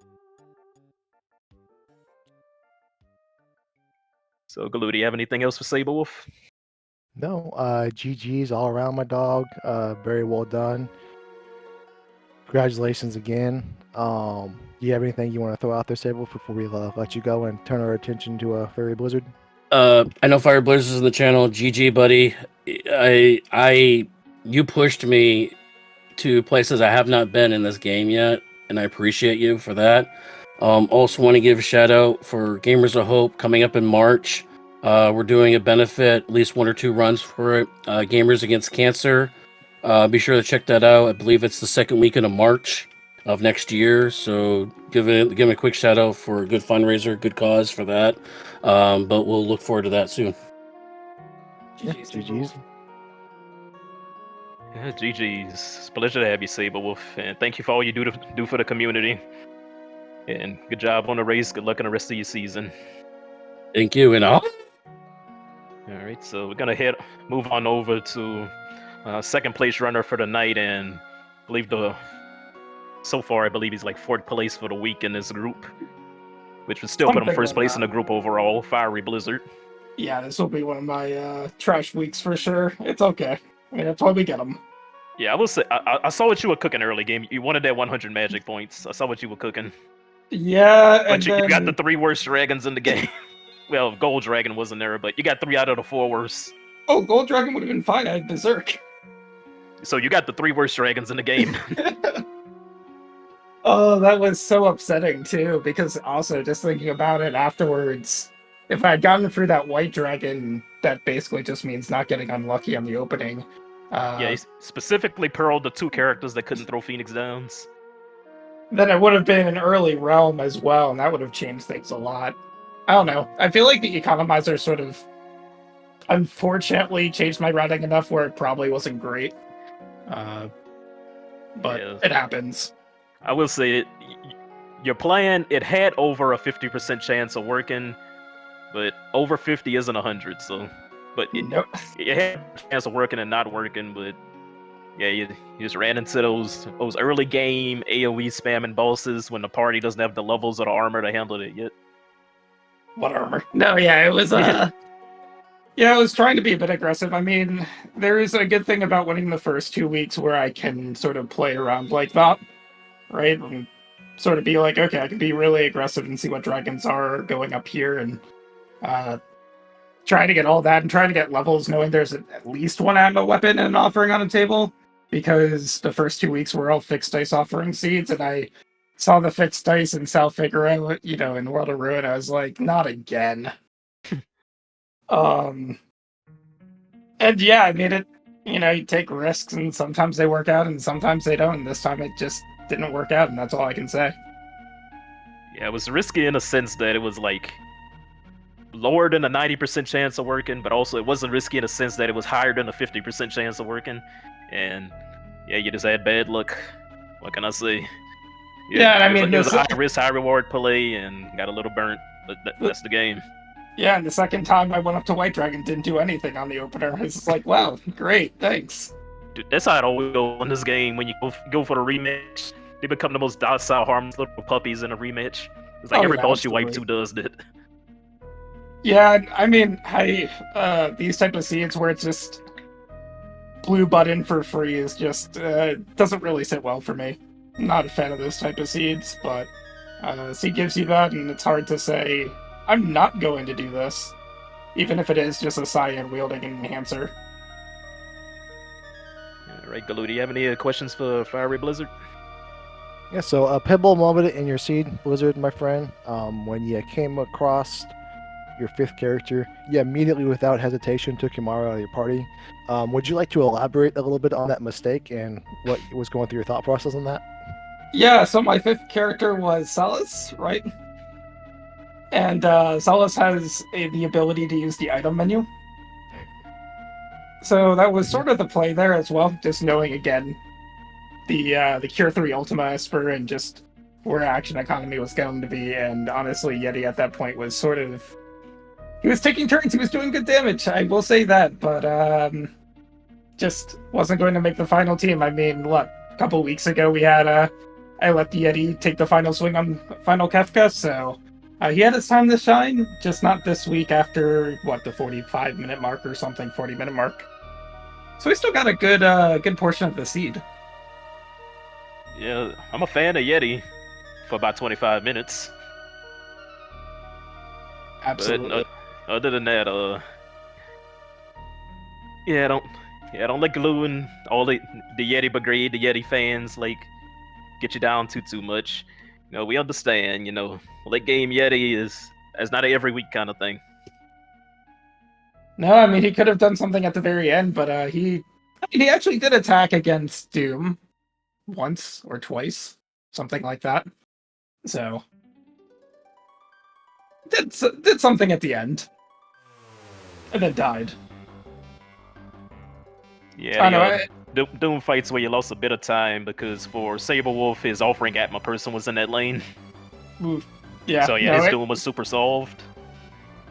So, Galoo, do you have anything else for Saberwolf? No, GG's all around, my dog. Very well done. Congratulations again. Do you have anything you want to throw out there, Saberwolf, before we let you go and turn our attention to Fairy Blizzard? I know Fire Blizzard's in the channel. GG, buddy. You pushed me to places I have not been in this game yet, and I appreciate you for that. Also want to give a shout out for Gamers of Hope coming up in March. We're doing a benefit, at least 1 or 2 runs for it. Gamers Against Cancer. Be sure to check that out. I believe it's the 2nd weekend of March of next year. So give him a quick shout out for a good fundraiser, good cause for that. But we'll look forward to that soon. Yeah, GG's. Yeah, GG's. It's a pleasure to have you, Saberwolf, and thank you for all you do for the community. And good job on the race. Good luck on the rest of your season. Thank you, and all. All right, so we're gonna move on over to 2nd place runner for the night, and I believe so far I believe he's like 4th place for the week in this group, which would still put him 1st place in the group overall. Fiery Blizzard. Yeah, this will be one of my trash weeks for sure. It's okay. I mean, that's why we get them. Yeah, I will say I saw what you were cooking early game. You wanted that 100 magic points. I saw what you were cooking. Yeah, But you got the 3 worst dragons in the game. Well, Gold Dragon wasn't there, but you got 3 out of the 4 worst. Oh, Gold Dragon would have been fine. I had Berserk. So you got the 3 worst dragons in the game. Oh, that was so upsetting too, because also just thinking about it afterwards, if I had gotten through that white dragon, that basically just means not getting unlucky on the opening. Yeah, he specifically pearled the 2 characters that couldn't throw Phoenix Downs. Then it would have been an early realm as well, and that would have changed things a lot. I don't know. I feel like the economizer sort of unfortunately changed my routing enough where it probably wasn't great. But Yeah. it happens. I will say, your plan, it had over a 50% chance of working, but over 50 isn't 100, so... But Nope. it had a chance of working and not working, but... Yeah, you just ran into those early game AoE spamming bosses when the party doesn't have the levels of the armor to handle it yet. What armor? No, yeah, it was yeah, I was trying to be a bit aggressive. I mean, there is a good thing about winning the first 2 weeks where I can sort of play around like that, right? And sort of be like, okay, I can be really aggressive and see what dragons are going up here, and trying to get all that and trying to get levels knowing there's at least one ammo weapon and an offering on a table, because the first 2 weeks were all fixed dice offering seeds, and I saw the fixed dice in Sal Figaro, in World of Ruin. I was like, not again. And yeah, I mean, you take risks, and sometimes they work out, and sometimes they don't. And this time it just didn't work out, and that's all I can say. Yeah, it was risky in a sense that it was like lower than a 90% chance of working, but also it wasn't risky in a sense that it was higher than a 50% chance of working. And yeah, you just had bad luck. What can I say? Yeah, and I mean, it was a high risk, high reward play, and got a little burnt, but that's the game. Yeah, and the second time I went up to White Dragon, didn't do anything on the opener. It's just like, wow, great, thanks. Dude, that's how it always goes in this game. When you go for the rematch, they become the most docile, harmless little puppies in a rematch. It's like every boss you wipe to does that. Yeah, I mean, these type of seeds where it's just blue button for free is just doesn't really sit well for me. I'm not a fan of those type of seeds, but seed gives you that, and it's hard to say I'm not going to do this, even if it is just a cyan wielding an enhancer. All right, Galoo, do you have any questions for Fiery Blizzard? Yeah, so a pivotal moment in your seed, Blizzard, my friend, when you came across your 5th character, you immediately, without hesitation, took Yamara out of your party. Would you like to elaborate a little bit on that mistake and what was going through your thought process on that? Yeah, so my 5th character was Salas, right? And Salas has the ability to use the item menu. So that was sort of the play there as well, just knowing, again, the Cure 3 Ultima Esper and just where action economy was going to be. And honestly, Yeti at that point was sort of... He was taking turns, he was doing good damage, I will say that, but just wasn't going to make the final team. I mean, look, a couple weeks ago we had I let the Yeti take the final swing on Final Kefka, so he had his time to shine, just not this week after, the 45-minute mark or something, 40-minute mark. So we still got a good portion of the seed. Yeah, I'm a fan of Yeti for about 25 minutes. Absolutely. But other than that, I don't like Galoo and all the Yeti brigade, the Yeti fans, get you down too much. We understand, late game Yeti is not an every week kind of thing. No, I mean, he could have done something at the very end, but he actually did attack against Doom once or twice, something like that. So did something at the end, and then died. Yeah, I know. Doom fights where you lost a bit of time because for Saberwolf, his offering at my person was in that lane. Yeah. So yeah, his Doom was super solved.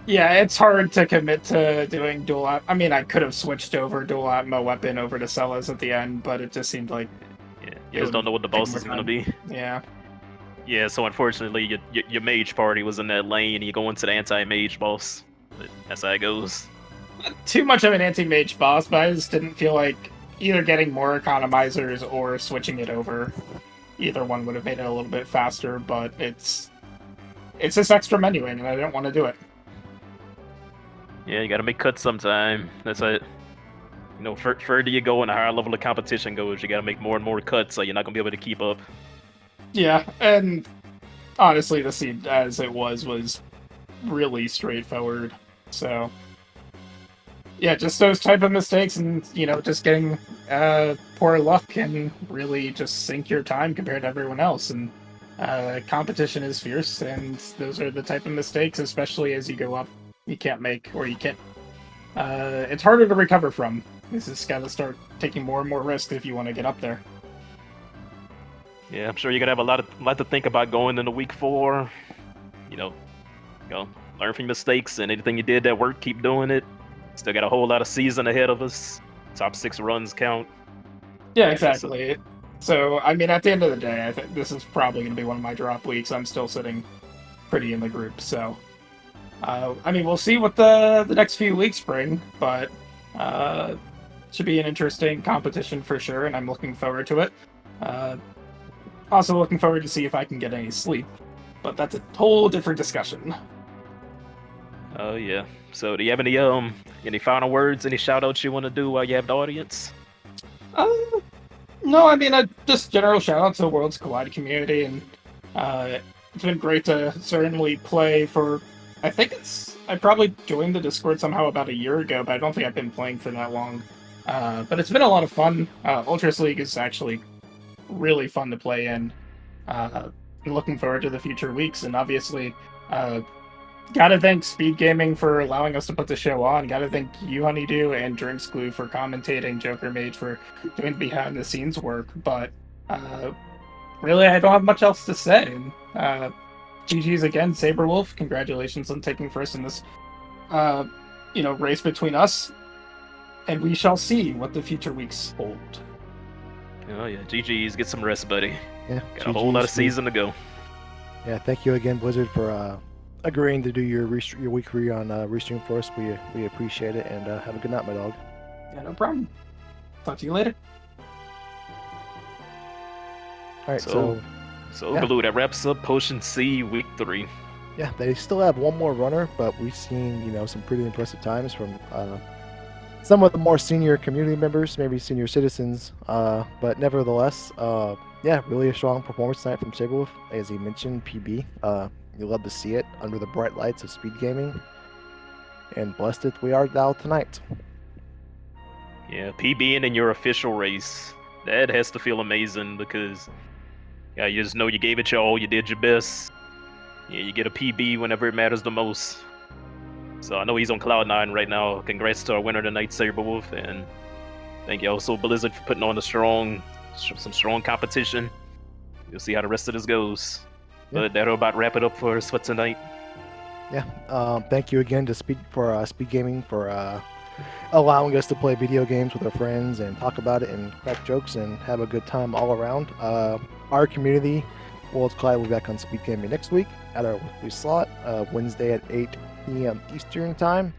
Yeah, it's hard to commit to doing dual. I mean, I could have switched over dual atmo weapon over to Celas at the end, but it just seemed like you just don't know what the boss is gonna be. Yeah. Yeah, so unfortunately, your mage party was in that lane, and you go into the anti-mage boss. But that's how it goes. Not too much of an anti-mage boss, but I just didn't feel like either getting more economizers or switching it over. Either one would have made it a little bit faster, but it's this extra menuing, and I didn't want to do it. Yeah, you gotta make cuts sometime. That's it. Further you go and the higher level of competition goes, you gotta make more and more cuts, so you're not gonna be able to keep up. Yeah, and honestly, the seed as it was really straightforward. So yeah, just those type of mistakes, and just getting poor luck can really just sink your time compared to everyone else. And competition is fierce, and those are the type of mistakes, especially as you go up, you can't make, or you can't. It's harder to recover from. This has got to start taking more and more risks if you want to get up there. Yeah, I'm sure you're gonna have a lot to think about going into week 4. Learn from your mistakes, and anything you did that worked, keep doing it. Still got a whole lot of season ahead of us. Top 6 runs count. Yeah, exactly. So, I mean, at the end of the day, I think this is probably going to be one of my drop weeks. I'm still sitting pretty in the group, so I mean, we'll see what the next few weeks bring, but should be an interesting competition for sure, and I'm looking forward to it. Also looking forward to see if I can get any sleep, but that's a whole different discussion. Oh yeah. So do you have any final words, any shout outs you want to do while you have the audience? No, I mean, just general shout out to the Worlds Collide community, and it's been great to certainly play for. I probably joined the Discord somehow about a year ago, but I don't think I've been playing for that long. But it's been a lot of fun. Ultras League is actually really fun to play in. I'm looking forward to the future weeks, and obviously, gotta thank SpeedGaming for allowing us to put the show on. Gotta thank you, Honeydew, and Drinks Glue for commentating, Joker Mage for doing behind-the-scenes work. But really, I don't have much else to say. GG's again, Saberwolf. Congratulations on taking first in this, race between us. And we shall see what the future weeks hold. Oh yeah, GG's. Get some rest, buddy. Yeah, Got a whole lot of season to go. Yeah, thank you again, Blizzard, for agreeing to do your weekly on restream for us. We appreciate it, and have a good night, my dog. Yeah, no problem. Talk to you later. All right, So yeah. Blue, that wraps up Potion C week 3. Yeah, they still have one more runner, but we've seen some pretty impressive times from some of the more senior community members, maybe senior citizens. But nevertheless, yeah, really a strong performance tonight from Saberwolf. As he mentioned, PB. You love to see it under the bright lights of SpeedGaming. And blessed it we are now tonight. Yeah, PBing in your official race, that has to feel amazing because you just know you gave it your all, you did your best. Yeah, you get a PB whenever it matters the most. So I know he's on cloud 9 right now. Congrats to our winner tonight, Saberwolf, and thank you also Blizzard for putting on some strong competition. You'll see how the rest of this goes. Yeah. But that'll about wrap it up for us for tonight. Yeah, thank you again to SpeedGaming for allowing us to play video games with our friends and talk about it and crack jokes and have a good time all around. Our community, Worlds Collide, will be back on SpeedGaming next week at our weekly slot, Wednesday at 8 p.m. Eastern Time.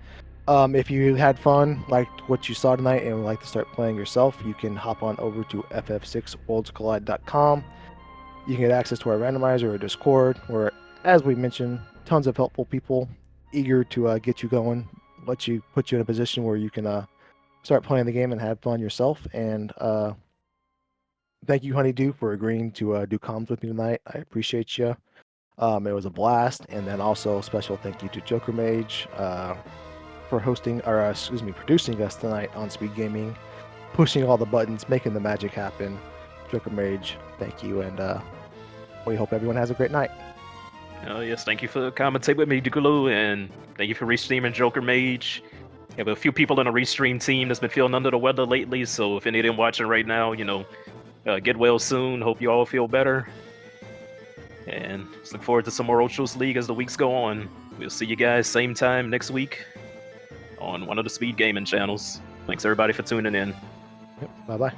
If you had fun, liked what you saw tonight, and would like to start playing yourself, you can hop on over to ff6worldscollide.com. You can get access to our randomizer or Discord, where, as we mentioned, tons of helpful people eager to get you going, put you in a position where you can start playing the game and have fun yourself. And thank you, Honeydew, for agreeing to do comms with me tonight. I appreciate you. It was a blast. And then also special thank you to Joker Mage for producing us tonight on SpeedGaming, pushing all the buttons, making the magic happen. Joker Mage, thank you, and we hope everyone has a great night. Oh yes, thank you for commentating with me, Dugulu, and thank you for restreaming Joker Mage. We have a few people on the restream team that's been feeling under the weather lately, so if any of them watching right now, get well soon. Hope you all feel better. And let's look forward to some more Ultros League as the weeks go on. We'll see you guys same time next week on one of the SpeedGaming channels. Thanks everybody for tuning in. Yep, bye-bye.